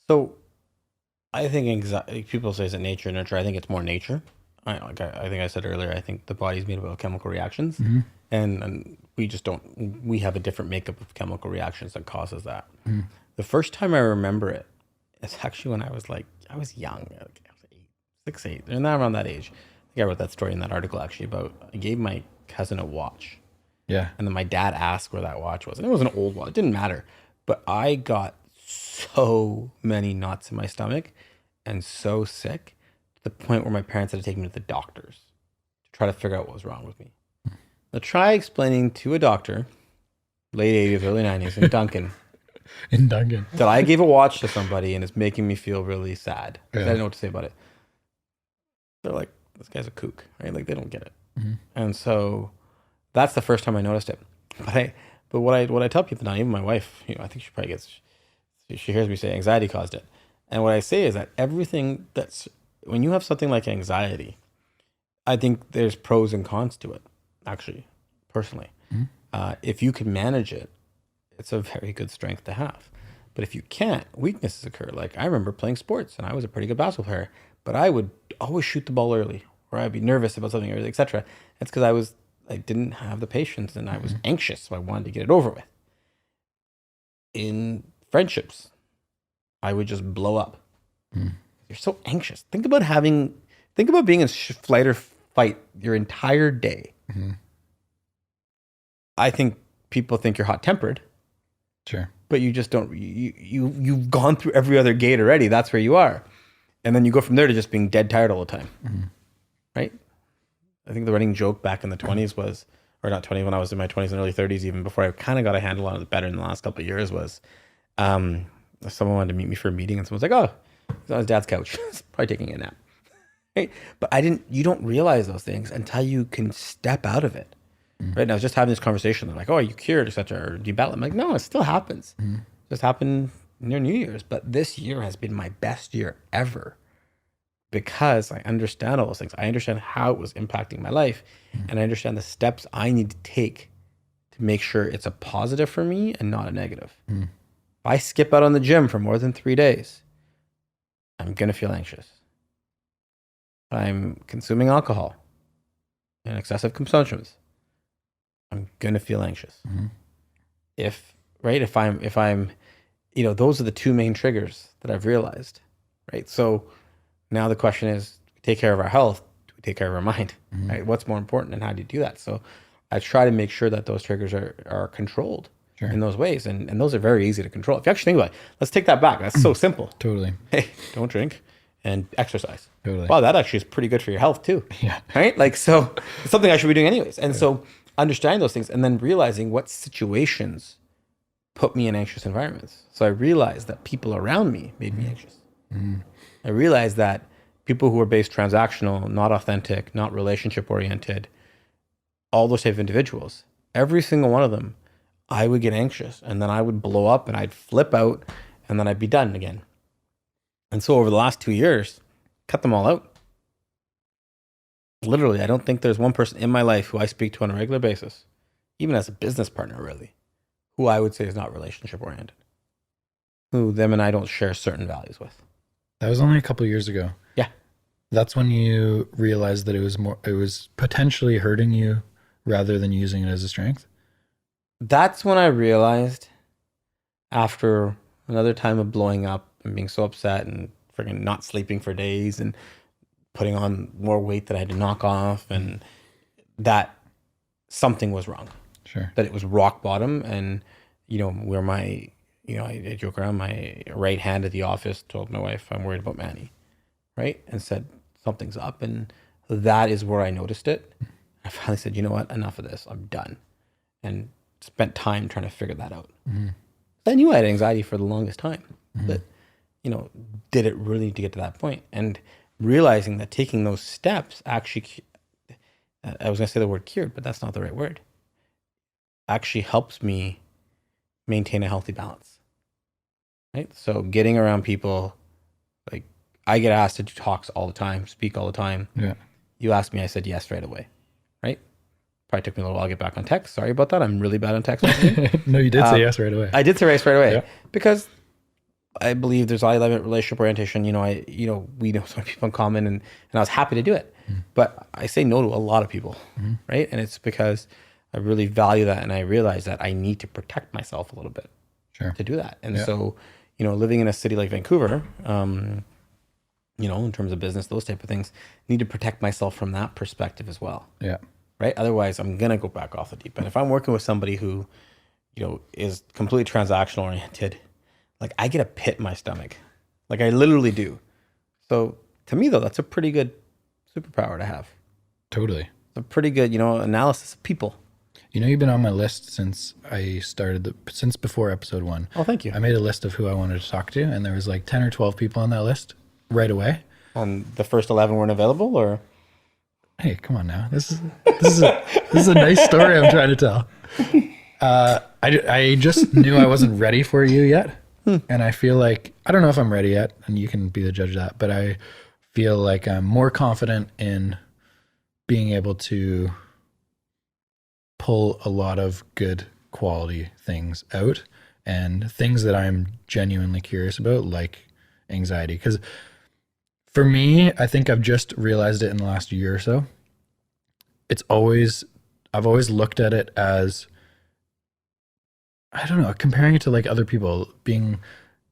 So I think anxiety, people say, is it nature or nurture? I think it's more nature. I think I said earlier, I think the body's made up of chemical reactions, and we just don't, we have a different makeup of chemical reactions that causes that. The first time I remember it, it's actually when I was young, I was 6, 8, and not around that age. I think I wrote that story in that article actually about, I gave my cousin a watch. Yeah. And then my dad asked where that watch was. And it was an old watch. It didn't matter. But I got so many knots in my stomach and so sick to the point where my parents had to take me to the doctors to try to figure out what was wrong with me. Now try explaining to a doctor, late 80s, early 90s in Duncan, that I gave a watch to somebody and it's making me feel really sad. I didn't know what to say about it. They're like, this guy's a kook, right? Like they don't get it. And so that's the first time I noticed it. But what I tell people now, even my wife, I think she probably she hears me say anxiety caused it. And what I say is that everything when you have something like anxiety, I think there's pros and cons to it, actually, personally. If you can manage it, it's a very good strength to have. But if you can't, weaknesses occur. Like I remember playing sports and I was a pretty good basketball player, but I would always shoot the ball early or I'd be nervous about something, etc. It's because I didn't have the patience and I was anxious, so I wanted to get it over with. In friendships, I would just blow up. You're so anxious. Think about being in flight or fight your entire day. I think people think you're hot-tempered. Sure. But you just don't, you've gone through every other gate already. That's where you are. And then you go from there to just being dead tired all the time. Right? I think the running joke back in the 20s was, or not 20, when I was in my 20s and early 30s, even before I kind of got a handle on it better in the last couple of years, was someone wanted to meet me for a meeting and someone's like, oh, he's on his dad's couch. He's probably taking a nap. Right? But you don't realize those things until you can step out of it. Right? And I was just having this conversation. They're like, oh, are you cured, etc. Or do you battle? I'm like, no, it still happens. It just happened near New Year's. But this year has been my best year ever because I understand all those things. I understand how it was impacting my life. And I understand the steps I need to take to make sure it's a positive for me and not a negative. If I skip out on the gym for more than 3 days, I'm going to feel anxious. If I'm consuming alcohol and excessive consumptions, I'm going to feel anxious. If I'm, those are the two main triggers that I've realized, right? So now the question is, we take care of our health, do we take care of our mind, right? What's more important and how do you do that? So I try to make sure that those triggers are controlled in those ways. And those are very easy to control. If you actually think about it, let's take that back. That's so simple. Totally. Hey, don't drink and exercise. Totally. Wow, that actually is pretty good for your health too. Yeah. Right? Like, so it's something I should be doing anyways. And so understanding those things and then realizing what situations put me in anxious environments. So I realized that people around me made me anxious. I realized that people who are based transactional, not authentic, not relationship oriented, all those type of individuals, every single one of them, I would get anxious and then I would blow up and I'd flip out and then I'd be done again. And so over the last 2 years, cut them all out. Literally, I don't think there's one person in my life who I speak to on a regular basis, even as a business partner, really, who I would say is not relationship oriented, who them and I don't share certain values with. That was only a couple of years ago. Yeah. That's when you realized that it was potentially hurting you rather than using it as a strength. That's when I realized after another time of blowing up and being so upset and freaking not sleeping for days and putting on more weight that I had to knock off, and that something was wrong. Sure. That it was rock bottom. And, where I joke around, my right hand at the office told my wife, I'm worried about Manny, right? And said, something's up. And that is where I noticed it. I finally said, you know what, enough of this. I'm done. And spent time trying to figure that out. I knew I had anxiety for the longest time, but, did it really need to get to that point? And realizing that taking those steps actually, I was going to say the word cured, but that's not the right word, actually helps me maintain a healthy balance, right? So getting around people, like I get asked to do talks all the time, speak all the time. Yeah. You asked me, I said yes right away, right? Probably took me a little while to get back on text. Sorry about that. I'm really bad on text messaging. No, you did say yes right away. I did say yes right away, Yeah. because I believe there's I love it relationship orientation. We know some people in common, and I was happy to do it. But I say no to a lot of people, right? And it's because I really value that, and I realize that I need to protect myself a little bit to do that. And so, living in a city like Vancouver, in terms of business, those type of things, need to protect myself from that perspective as well. Yeah. Right? Otherwise, I'm gonna go back off the deep end. If I'm working with somebody who, is completely transactional oriented, like I get a pit in my stomach, like I literally do. So to me, though, that's a pretty good superpower to have. Totally. It's a pretty good, analysis of people. You've been on my list since I started, since before episode 1. Oh, thank you. I made a list of who I wanted to talk to, and there was like 10 or 12 people on that list right away. And the first 11 weren't available, or? Hey, come on now. This is a nice story I'm trying to tell. I just knew I wasn't ready for you yet. And I feel like, I don't know if I'm ready yet, and you can be the judge of that, but I feel like I'm more confident in being able to pull a lot of good quality things out and things that I'm genuinely curious about, like anxiety. Because for me, I think I've just realized it in the last year or so. I've always looked at it as, I don't know, comparing it to like other people, being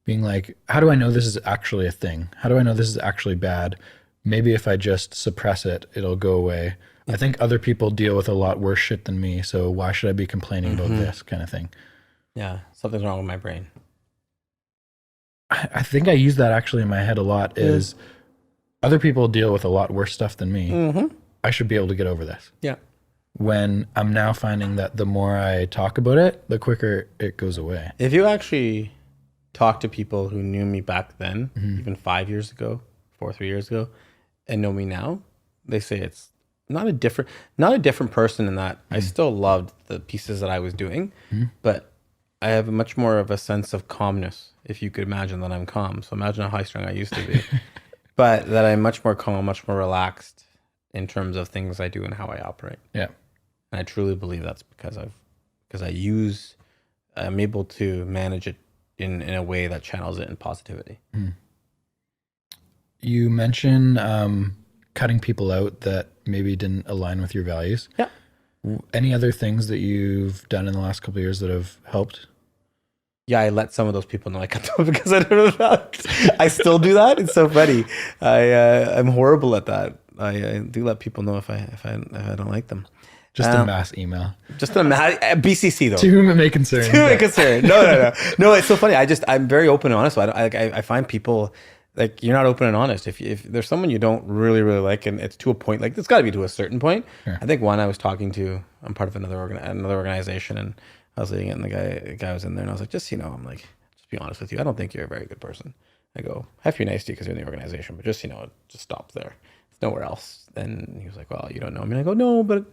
like, how do I know this is actually a thing? How do I know this is actually bad? Maybe if I just suppress it, it'll go away. I think other people deal with a lot worse shit than me, so why should I be complaining about this kind of thing? Yeah, something's wrong with my brain. I think I use that actually in my head a lot, is other people deal with a lot worse stuff than me. I should be able to get over this. Yeah. When I'm now finding that the more I talk about it, the quicker it goes away. If you actually talk to people who knew me back then, even 5 years ago, 3 years ago, and know me now, they say it's not a different person in that I still loved the pieces that I was doing, but I have much more of a sense of calmness, if you could imagine that I'm calm. So imagine how high strung I used to be, but that I'm much more calm, much more relaxed in terms of things I do and how I operate. Yeah. And I truly believe that's because I'm able to manage it in a way that channels it in positivity. You mentioned cutting people out that maybe didn't align with your values. Yeah. Any other things that you've done in the last couple of years that have helped? Yeah, I let some of those people know I cut them because I don't know that. I still do that. It's so funny. I'm horrible at that. I do let people know if I don't like them. Just a mass email. Just a mass BCC though. To whom it may concern. To whom it may concern. No. It's so funny. I'm very open and honest. So I find people, like, you're not open and honest. If there's someone you don't really like, and it's to a point, like it's got to be to a certain point. Sure. I think one I was talking to, I'm part of another organization, and I was leading it, and the guy was in there, and I was like, I'm like, just be honest with you. I don't think you're a very good person. I go, I have to be nice to you because you're in the organization, but just stop there. It's nowhere else. Then he was like, well, you don't know me. And I go, no, but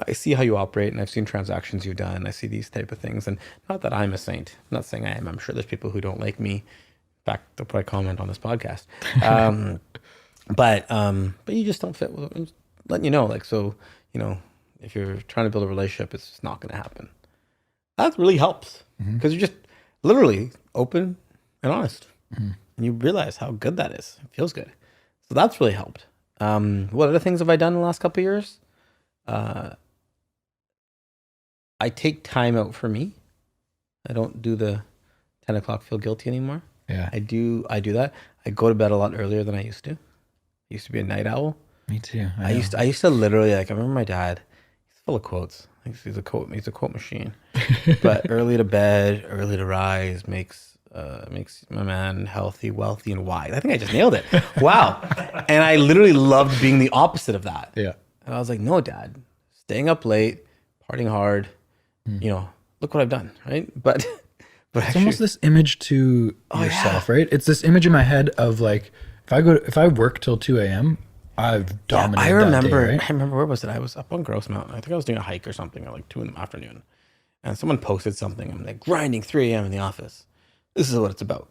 I see how you operate, and I've seen transactions you've done. I see these type of things, and not that I'm a saint. I'm not saying I am. I'm sure there's people who don't like me. In fact, they'll probably comment on this podcast. But you just don't fit with it. I'm just letting you know, like, so, if you're trying to build a relationship, it's just not going to happen. That really helps because you're just literally open and honest, and you realize how good that is. It feels good. So that's really helped. What other things have I done in the last couple of years? I take time out for me. I don't do the 10 o'clock feel guilty anymore. Yeah. I do that. I go to bed a lot earlier than I used to. I used to be a night owl. Me too. I used to literally, like, I remember my dad, he's full of quotes. He's a quote machine. But early to bed, early to rise makes my man healthy, wealthy, and wise. I think I just nailed it. Wow. And I literally loved being the opposite of that. Yeah. And I was like, no, Dad, staying up late, partying hard, look what I've done, right? But it's actually, almost this image to yourself, right? It's this image in my head of like, if I work till 2 a.m., I've dominated I remember, that day, right? I remember, where was it? I was up on Gross Mountain. I think I was doing a hike or something at like 2 in the afternoon. And someone posted something. I'm like, grinding 3 a.m. in the office. This is what it's about.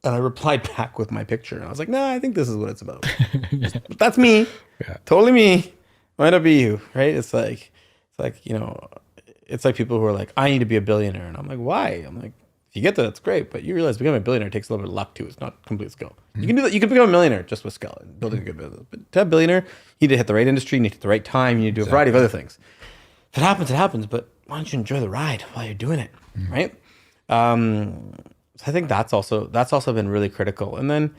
And I replied back with my picture. And I was like, I think this is what it's about. But that's me. Yeah. Totally me. Might not be you, right? It's like, it's like people who are like, I need to be a billionaire. And I'm like, why? I'm like, if you get that, that's great. But you realize becoming a billionaire takes a little bit of luck too. It's not complete skill. You can do that. You can become a millionaire just with skill and building a good business. But to have a billionaire, you need to hit the right industry. You need to hit the right time. You need to do a variety of other things. If it happens, it happens. But why don't you enjoy the ride while you're doing it, right? So I think that's also been really critical. And then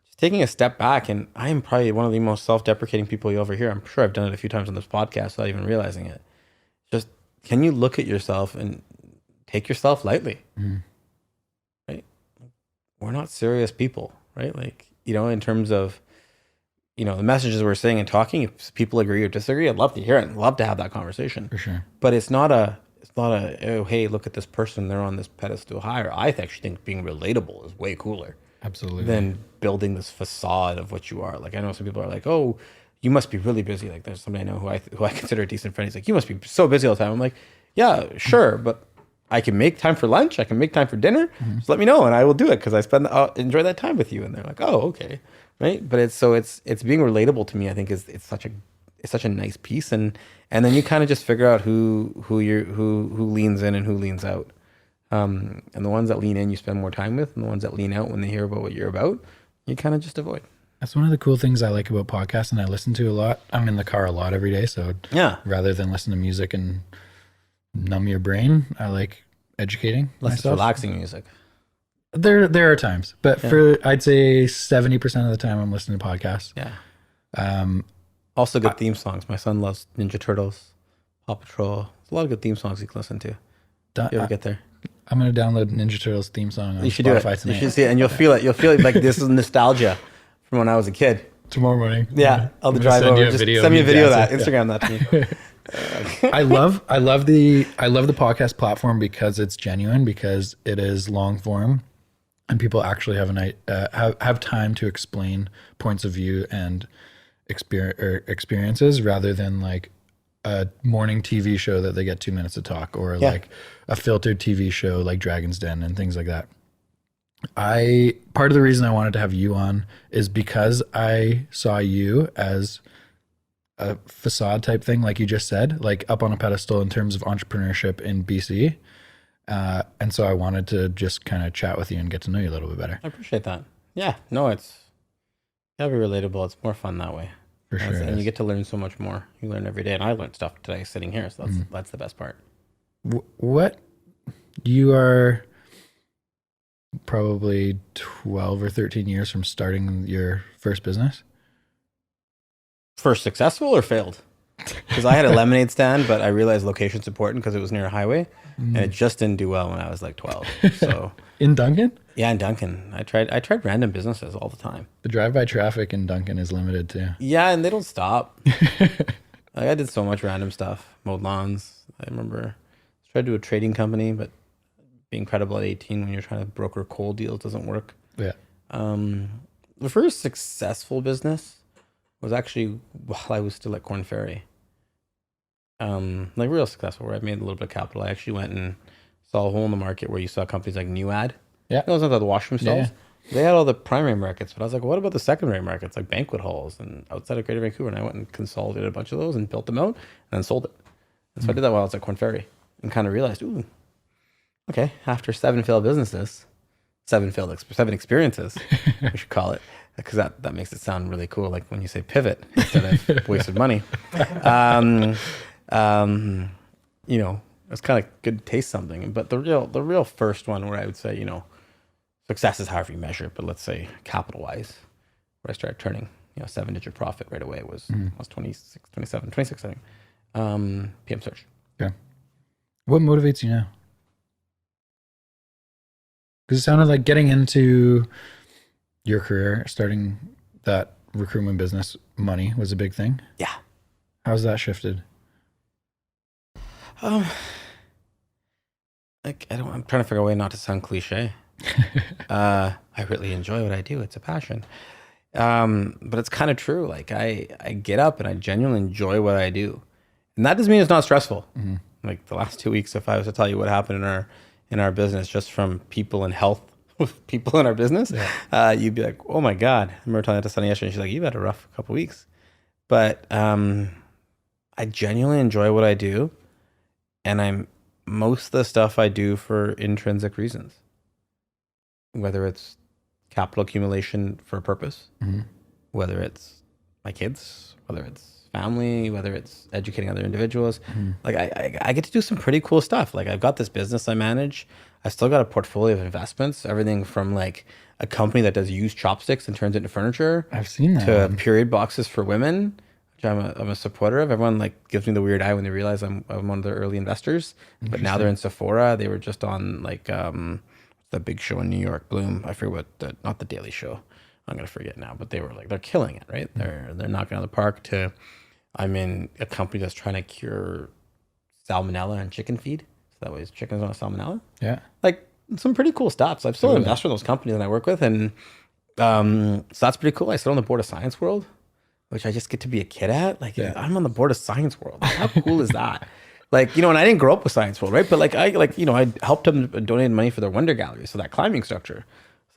just taking a step back, and I am probably one of the most self-deprecating people you ever hear. I'm sure I've done it a few times on this podcast without even realizing it. Just, can you look at yourself and take yourself lightly? Right? We're not serious people, right? Like, in terms of, the messages we're saying and talking, if people agree or disagree, I'd love to hear it and love to have that conversation. For sure. But it's not a, oh, hey, look at this person, they're on this pedestal higher. I actually think being relatable is way cooler. Absolutely. Than building this facade of what you are. Like, I know some people are like, oh, you must be really busy. Like, there's somebody I know who I consider a decent friend. He's like, you must be so busy all the time. I'm like, yeah, sure, but I can make time for lunch. I can make time for dinner. Just let me know, and I will do it because I'll enjoy that time with you. And they're like, oh, okay, right. But it's being relatable to me. I think it's such a nice piece, and then you kind of just figure out who leans in and who leans out. And the ones that lean in, you spend more time with, and the ones that lean out when they hear about what you're about, you kind of just avoid. That's one of the cool things I like about podcasts, and I listen to a lot. I'm in the car a lot every day, so rather than listen to music and numb your brain, I like educating myself. Relaxing music. There are times, but for I'd say 70% of the time I'm listening to podcasts. Yeah. Also good theme songs. My son loves Ninja Turtles, Paw Patrol. There's a lot of good theme songs you can listen to. If you ever get there. I'm going to download Ninja Turtles theme song on you should Spotify do it. tonight. You should see it, and you'll feel it. You'll feel it like this is nostalgia from when I was a kid. Tomorrow morning. Yeah. I'll drive over. Just send me a video of that. Instagram that to me. I love the podcast platform because it's genuine, because it is long form, and people actually have time to explain points of view and experiences rather than like a morning TV show that they get 2 minutes to talk, or like a filtered TV show like Dragon's Den and things like that. Part of the reason I wanted to have you on is because I saw you as a facade type thing, like you just said, like up on a pedestal in terms of entrepreneurship in BC. And so I wanted to just kind of chat with you and get to know you a little bit better. I appreciate that. Yeah. No, it's gotta be relatable. It's more fun that way. For sure. And you get to learn so much more. You learn every day. And I learned stuff today sitting here. So that's the best part. What you are probably 12 or 13 years from starting your first business? First successful or failed? Because I had a lemonade stand, but I realized location's important because it was near a highway, and it just didn't do well when I was like 12. So in Duncan? Yeah, in Duncan. I tried random businesses all the time. The drive-by traffic in Duncan is limited too. Yeah, and they don't stop. Like, I did so much random stuff. Mowed lawns. I remember I tried to do a trading company, but being credible at 18 when you're trying to broker coal deals doesn't work. Yeah. The first successful business was actually while I was still at Corn Ferry. Like real successful, where I made a little bit of capital. I actually went and saw a hole in the market where you saw companies like New Ad. Yeah. Those are the washroom stalls. Yeah. They had all the primary markets, but I was like, what about the secondary markets, like banquet halls and outside of Greater Vancouver? And I went and consolidated a bunch of those and built them out and then sold it. And so I did that while I was at Corn Ferry and kind of realized, ooh, okay, after seven experiences, we should call it, because that makes it sound really cool. Like when you say pivot instead of wasted money. it's kind of good to taste something. But the real first one where I would say, success is however you measure it, but let's say capital wise, where I started turning, 7-digit profit right away was 26, 26, I think. PM search. Okay. What motivates you now? Because it sounded like getting into your career, starting that recruitment business, money was a big thing. Yeah. How's that shifted? I'm trying to figure a way not to sound cliche. I really enjoy what I do. It's a passion. But it's kind of true. Like I get up and I genuinely enjoy what I do. And that doesn't mean it's not stressful. Mm-hmm. Like the last 2 weeks, if I was to tell you what happened in our business, just from people and health with people in our business, you'd be like, oh my God. I remember telling that to Sunny yesterday, and she's like, you've had a rough couple of weeks. But I genuinely enjoy what I do. And most of the stuff I do for intrinsic reasons, whether it's capital accumulation for a purpose, whether it's my kids, whether it's family, whether it's educating other individuals. Like I get to do some pretty cool stuff. Like I've got this business I manage. I still got a portfolio of investments, everything from like a company that does used chopsticks and turns it into furniture. I've seen that. To period boxes for women, which I'm a supporter of. Everyone like gives me the weird eye when they realize I'm one of their early investors. But now they're in Sephora. They were just on like the big show in New York, Bloom. I forget not the Daily Show. I'm gonna forget now, but they're killing it, right? They're knocking out of the park. I'm in a company that's trying to cure salmonella in chicken feed, so that way chickens don't have salmonella. Yeah, like some pretty cool stuff. So I've still invested in those companies that I work with, and so that's pretty cool. I sit on the board of Science World, which I just get to be a kid at. Like I'm on the board of Science World. Like, how cool is that? Like, and I didn't grow up with Science World, right? But I helped them donate money for their Wonder Gallery, so that climbing structure.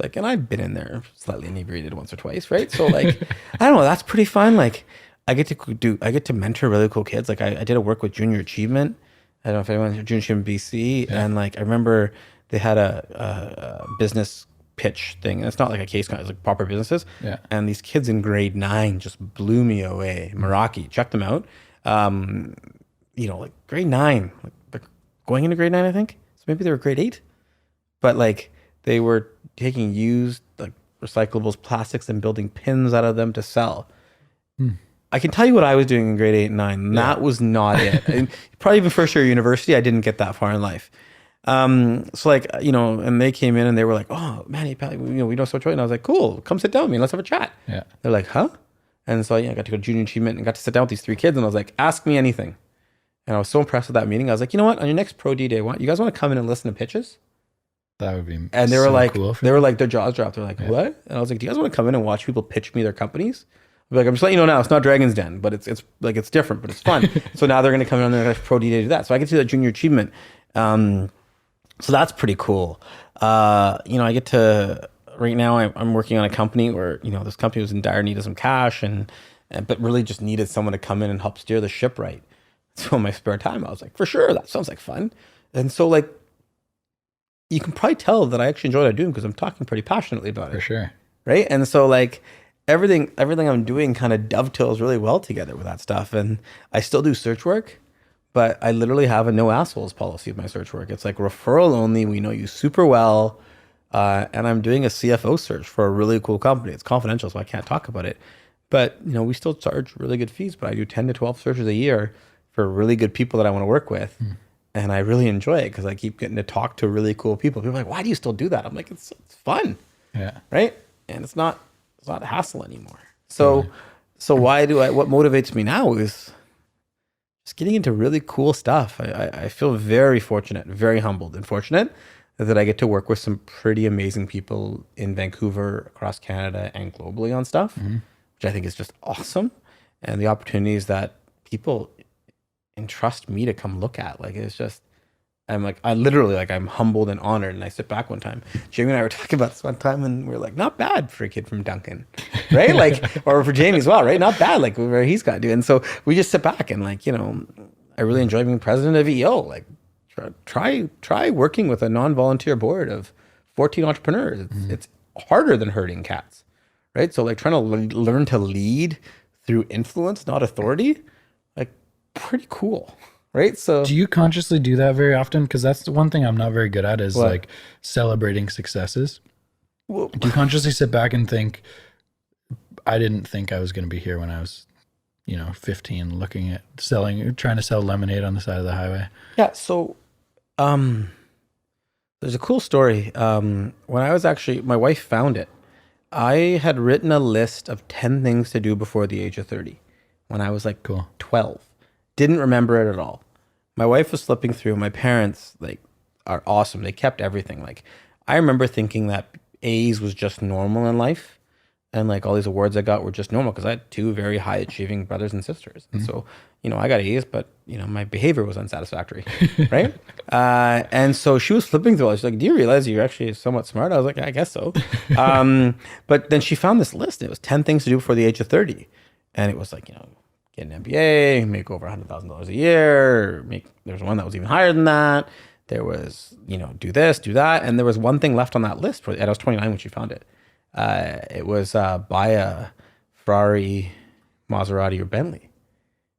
Like, and I've been in there slightly inebriated once or twice, right? So like, I don't know, that's pretty fun. Like, I get to mentor really cool kids. Like I did a work with Junior Achievement. I don't know if anyone's Junior Achievement BC. Yeah. And like, I remember they had a business pitch thing. And it's not like a case, it's like proper businesses. Yeah. And these kids in grade 9 just blew me away. Meraki, check them out. Like grade 9, like they're going into grade 9, I think. So maybe they were grade 8, but like they were taking used like recyclables, plastics, and building pins out of them to sell. I can tell you what I was doing in grade 8 and 9. And that was not it. And probably even first year university, I didn't get that far in life. So like, and they came in and they were like, oh, Manny, we know so much. And I was like, cool, come sit down with me and let's have a chat. Yeah. They're like, huh? And so I got to go to Junior Achievement and got to sit down with these 3 kids. And I was like, ask me anything. And I was so impressed with that meeting. I was like, you know what? On your next Pro D day, you guys want to come in and listen to pitches? That would be and they were like, cool they were like, their jaws dropped. They're like, what? And I was like, do you guys want to come in and watch people pitch me their companies? I'm like, I'm just letting you know now, it's not Dragon's Den, but it's different, but it's fun. So now they're going to come in on their next Pro D day to do that. So I get to do that Junior Achievement. So that's pretty cool. I get to, right now I'm working on a company where, this company was in dire need of some cash but really just needed someone to come in and help steer the ship right. So in my spare time, I was like, for sure, that sounds like fun. And so like, you can probably tell that I actually enjoy what I'm doing because I'm talking pretty passionately about it. For sure. Right. And so like everything I'm doing kind of dovetails really well together with that stuff. And I still do search work, but I literally have a no assholes policy of my search work. It's like referral only. We know you super well. And I'm doing a CFO search for a really cool company. It's confidential, so I can't talk about it. But, we still charge really good fees, but I do 10 to 12 searches a year for really good people that I want to work with. And I really enjoy it because I keep getting to talk to really cool people. People are like, why do you still do that? I'm like, it's fun. Yeah. Right. And it's not a hassle anymore. So what motivates me now is just getting into really cool stuff. I feel very fortunate, very humbled and fortunate that I get to work with some pretty amazing people in Vancouver, across Canada, and globally on stuff, which I think is just awesome. And the opportunities that people entrust me to come look at, like, it's just, I'm humbled and honored. And I sit back one time, Jamie and I were talking about this one time, and we're like, not bad for a kid from Duncan, right? Like, or for Jamie as well, right? Not bad, like where he's got to do. And so we just sit back and like, I really enjoy being president of EO. Like, try working with a non-volunteer board of 14 entrepreneurs. It's harder than herding cats, right? So like trying to learn to lead through influence, not authority, like pretty cool. right? So Do you consciously do that very often? Because that's the one thing I'm not very good at is What? like celebrating successes. well, Do you consciously sit back and think, I didn't think I was going to be here when I was, 15, looking at trying to sell lemonade on the side of the highway? yeah. So there's a cool story. When I was actually, my wife found it. I had written a list of 10 things to do before the age of 30 when I was like Cool. 12. Didn't remember it at all. My wife was flipping through. My parents are awesome. They kept everything. Like I remember thinking that A's was just normal in life, and like all these awards I got were just normal because I had two very high achieving brothers and sisters. And so, I got A's, but my behavior was unsatisfactory, right? And so she was flipping through all. She's like, "Do you realize you're actually somewhat smart?" I was like, "I guess so." But then she found this list. And it was 10 things to do before the age of 30, and it was like, get an MBA, make over $100,000 a year. There was one that was even higher than that. There was, do this, do that. And there was one thing left on that list. And I was 29 when she found it. It was buy a Ferrari, Maserati, or Bentley,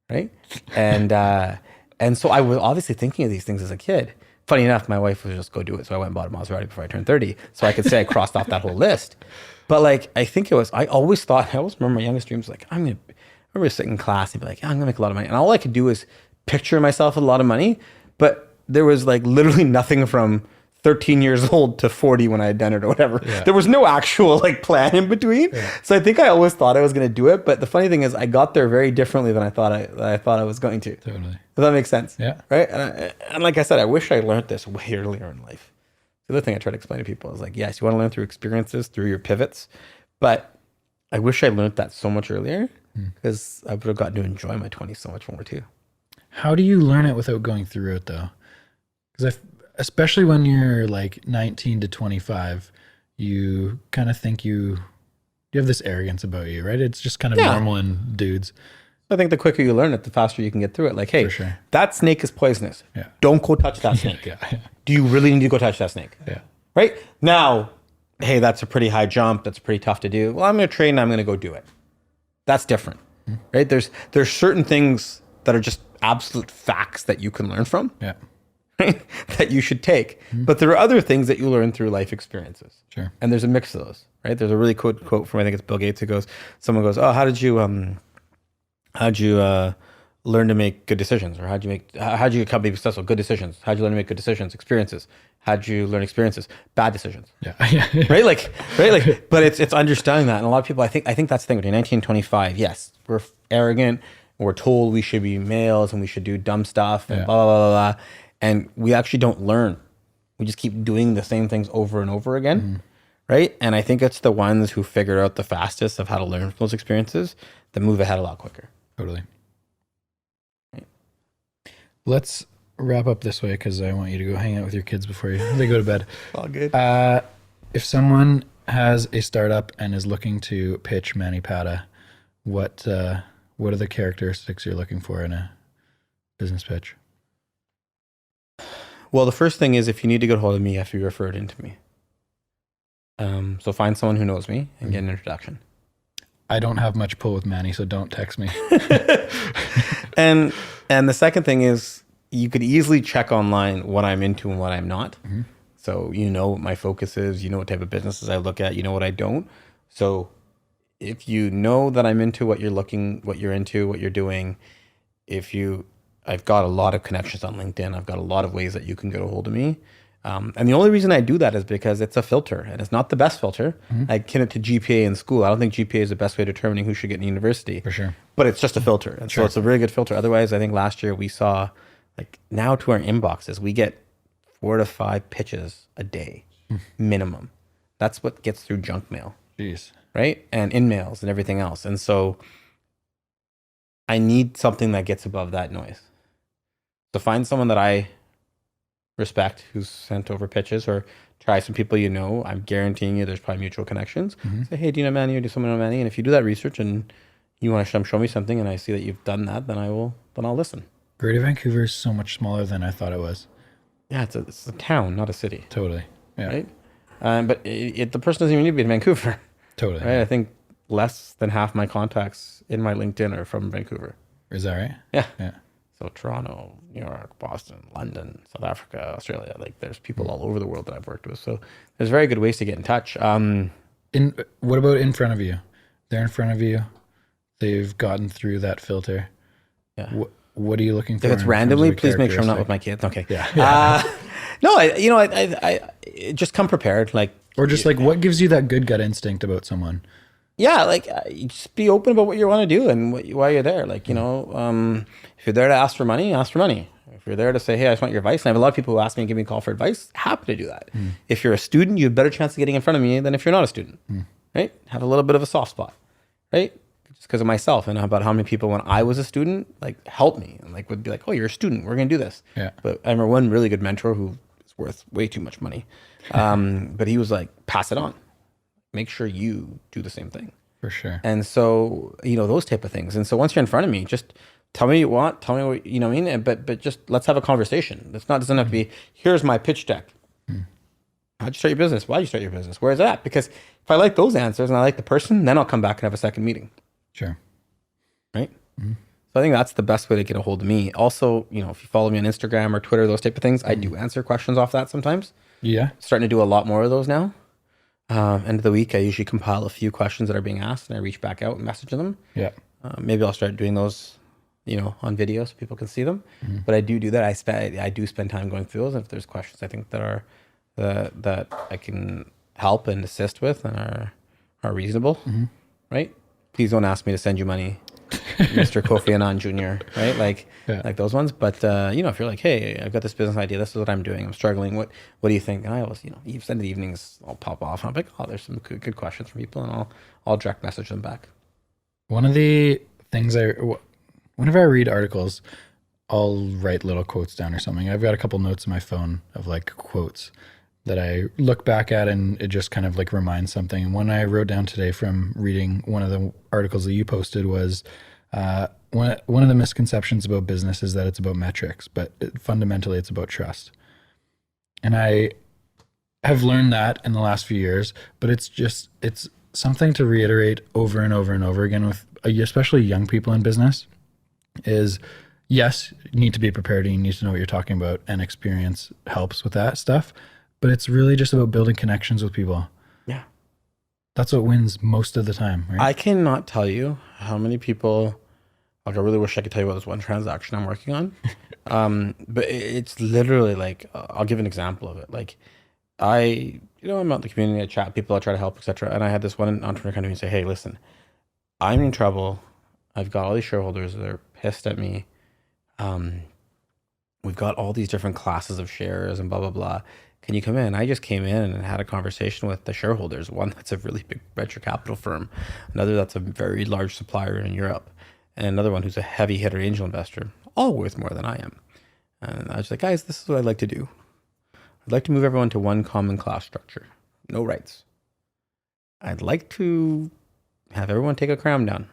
right? And so I was obviously thinking of these things as a kid. Funny enough, my wife was just go do it. So I went and bought a Maserati before I turned 30. So I could say I crossed off that whole list. But like, I always remember my youngest dreams, like, I remember sitting in class and be like, I'm gonna make a lot of money. And all I could do is picture myself with a lot of money. But there was like literally nothing from 13 years old to 40 when I had done it or whatever. Yeah. There was no actual like plan in between. Yeah. So I think I always thought I was going to do it. But the funny thing is I got there very differently than I thought I was going to. Totally. Does that make sense? Yeah. Right. And like I said, I wish I learned this way earlier in life. The other thing I try to explain to people is like, yes, you want to learn through experiences, through your pivots. But I wish I learned that so much earlier because I would have gotten to enjoy my 20s so much more too. How do you learn it without going through it though? Because especially when you're like 19 to 25, you kind of think you have this arrogance about you, right? It's just kind of normal in dudes. I think the quicker you learn it, the faster you can get through it. Like, hey, that snake is poisonous. Yeah. Don't go touch that snake. Yeah. Do you really need to go touch that snake? Yeah. Right? Now, hey, that's a pretty high jump. That's pretty tough to do. Well, I'm going to train and I'm going to go do it. That's different. Right? There's certain things that are just absolute facts that you can learn from. Yeah. Right? That you should take. But there are other things that you learn through life experiences. Sure. And there's a mix of those, right? There's a really quote from, I think it's Bill Gates, who goes, someone goes, oh, how'd you learn to make good decisions? Or how'd you your company be successful? Good decisions. How'd you learn to make good decisions? Experiences. How'd you learn experiences? Bad decisions. Yeah. Right? Like, but it's understanding that. And a lot of people, I think that's the thing between 19 and 25. Yes, we're arrogant. We're told we should be males and we should do dumb stuff and blah, blah, blah, blah, blah. And we actually don't learn. We just keep doing the same things over and over again. Right? And I think it's the ones who figure out the fastest of how to learn from those experiences that move ahead a lot quicker. Totally. Right. Let's wrap up this way because I want you to go hang out with your kids before they go to bed. All good. If someone has a startup and is looking to pitch Manny Padda, what are the characteristics you're looking for in a business pitch? Well, the first thing is if you need to get a hold of me, you have to be referred into me. So find someone who knows me and get an introduction. I don't have much pull with Manny, so don't text me. And the second thing is you could easily check online what I'm into and what I'm not. So you know what my focus is, you know what type of businesses I look at, you know what I don't. So if you know that I'm into what you're into, what you're doing, I've got a lot of connections on LinkedIn. I've got a lot of ways that you can get a hold of me. And the only reason I do that is because it's a filter and it's not the best filter. I akin it to GPA in school. I don't think GPA is the best way of determining who should get in university. For sure. But it's just a filter. And so it's a really good filter. Otherwise, I think last year we saw, like now to our inboxes, we get 4 to 5 pitches a day minimum. That's what gets through junk mail. Jeez. Right? And in mails and everything else. And so I need something that gets above that noise. So find someone that I respect who's sent over pitches, or try some people you know. I'm guaranteeing you there's probably mutual connections. Say, hey, do you know Manny, or do someone know Manny? And if you do that research and you want to show me something and I see that you've done that, then I'll listen. Greater Vancouver is so much smaller than I thought it was. Yeah, it's a town, not a city. Totally. Yeah. Right? But the person doesn't even need to be in Vancouver. Totally. Right? I think less than half my contacts in my LinkedIn are from Vancouver. Is that right? Yeah. Yeah. So Toronto, New York, Boston, London, South Africa, Australia, like there's people all over the world that I've worked with. So there's very good ways to get in touch. What about in front of you? They're in front of you. They've gotten through that filter. Yeah. What are you looking for? If it's randomly, please make sure I'm not with my kids. Okay. Yeah. No, I just come prepared. Like, or just like, what gives you that good gut instinct about someone? yeah, like you just be open about what you want to do and why you're there. Like, if you're there to ask for money, ask for money. If you're there to say, hey, I just want your advice, and I have a lot of people who ask me and give me a call for advice, happy to do that. If you're a student, you have a better chance of getting in front of me than if you're not a student, right? Have a little bit of a soft spot, right? Just because of myself and about how many people when I was a student, like helped me and like would be like, oh, you're a student, we're going to do this. Yeah. But I remember one really good mentor who is worth way too much money. But he was like, pass it on. Make sure you do the same thing. For sure. And so, those type of things. And so once you're in front of me, just tell me what you want, tell me what, you know what I mean? But just let's have a conversation. Doesn't have to be, here's my pitch deck. How'd you start your business? Why'd you start your business? Where's that? Because if I like those answers and I like the person, then I'll come back and have a second meeting. Sure. Right? So I think that's the best way to get a hold of me. Also, if you follow me on Instagram or Twitter, those type of things, I do answer questions off that sometimes. Yeah. Starting to do a lot more of those now. End of the week, I usually compile a few questions that are being asked and I reach back out and message them. Yeah. Maybe I'll start doing those, on video so people can see them. But I do that. I do spend time going through those. If there's questions I think that are that I can help and assist with and are reasonable, right? Please don't ask me to send you money, Mr. Kofi Annan Jr., right? Like those ones. But if you're like, hey, I've got this business idea, this is what I'm doing, I'm struggling. What do you think? And I always, you've said the evenings, I'll pop off and I'm like, oh, there's some good questions from people, and I'll direct message them back. One of the things whenever I read articles, I'll write little quotes down or something. I've got a couple notes in my phone of like quotes that I look back at and it just kind of like reminds something. And one I wrote down today from reading one of the articles that you posted was one of the misconceptions about business is that it's about metrics, but fundamentally it's about trust. And I have learned that in the last few years, but it's something to reiterate over and over and over again with especially young people in business is, yes, you need to be prepared and you need to know what you're talking about, and experience helps with that stuff. But it's really just about building connections with people. Yeah. That's what wins most of the time, right? I cannot tell you how many people, like I really wish I could tell you about this one transaction I'm working on. But it's literally like, I'll give an example of it. Like I'm out in the community, I chat people, I try to help, etc. And I had this one entrepreneur come to me and say, hey, listen, I'm in trouble. I've got all these shareholders that are pissed at me. We've got all these different classes of shares and blah, blah, blah. Can you come in? I just came in and had a conversation with the shareholders. One that's a really big venture capital firm, another that's a very large supplier in Europe, and another one who's a heavy hitter angel investor, all worth more than I am. And I was like, guys, this is what I'd like to do. I'd like to move everyone to one common class structure. No rights. I'd like to have everyone take a crown down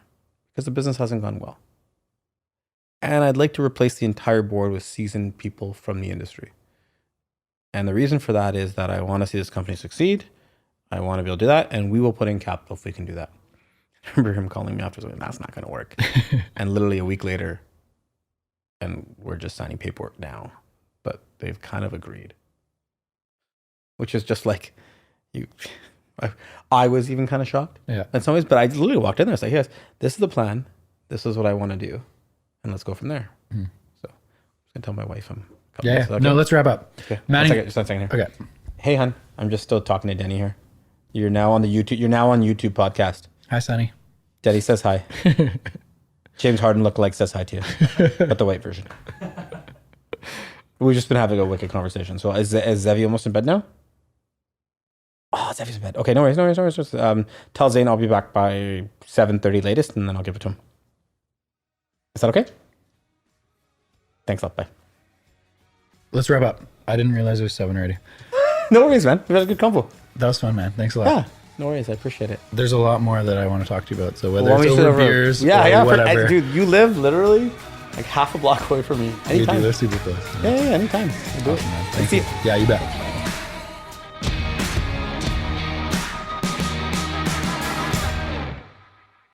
because the business hasn't gone well. And I'd like to replace the entire board with seasoned people from the industry. And the reason for that is that I want to see this company succeed. I want to be able to do that. And we will put in capital if we can do that. I remember him calling me after, saying, that's not going to work. And literally a week later, and we're just signing paperwork now. But they've kind of agreed. Which is just like, I was even kind of shocked in some ways. But I literally walked in there and said, yes, this is the plan. This is what I want to do. And let's go from there. So I'm just going to tell my wife I'm... Yeah. Okay. No, let's wrap up. Okay. Manny. Just a second here. Okay. Hey, hun. I'm just still talking to Denny here. You're now on YouTube podcast. Hi, Sonny. Denny says hi. James Harden lookalike says hi to you, but the white version. We've just been having a wicked conversation. So is Zevi almost in bed now? Oh, Zevi's in bed. Okay, no worries. Just, tell Zane I'll be back by 7:30 latest, and then I'll give it to him. Is that okay? Thanks a lot. Bye. Let's wrap up. I didn't realize it was 7 already. No worries, man. We had a good convo. That was fun, man. Thanks a lot. Yeah, no worries. I appreciate it. There's a lot more that I want to talk to you about. So whether it's over beers or whatever. Dude, you live literally like half a block away from me. Anytime. We do this super close. Yeah, anytime. We'll do it. Thank you. Yeah, you bet.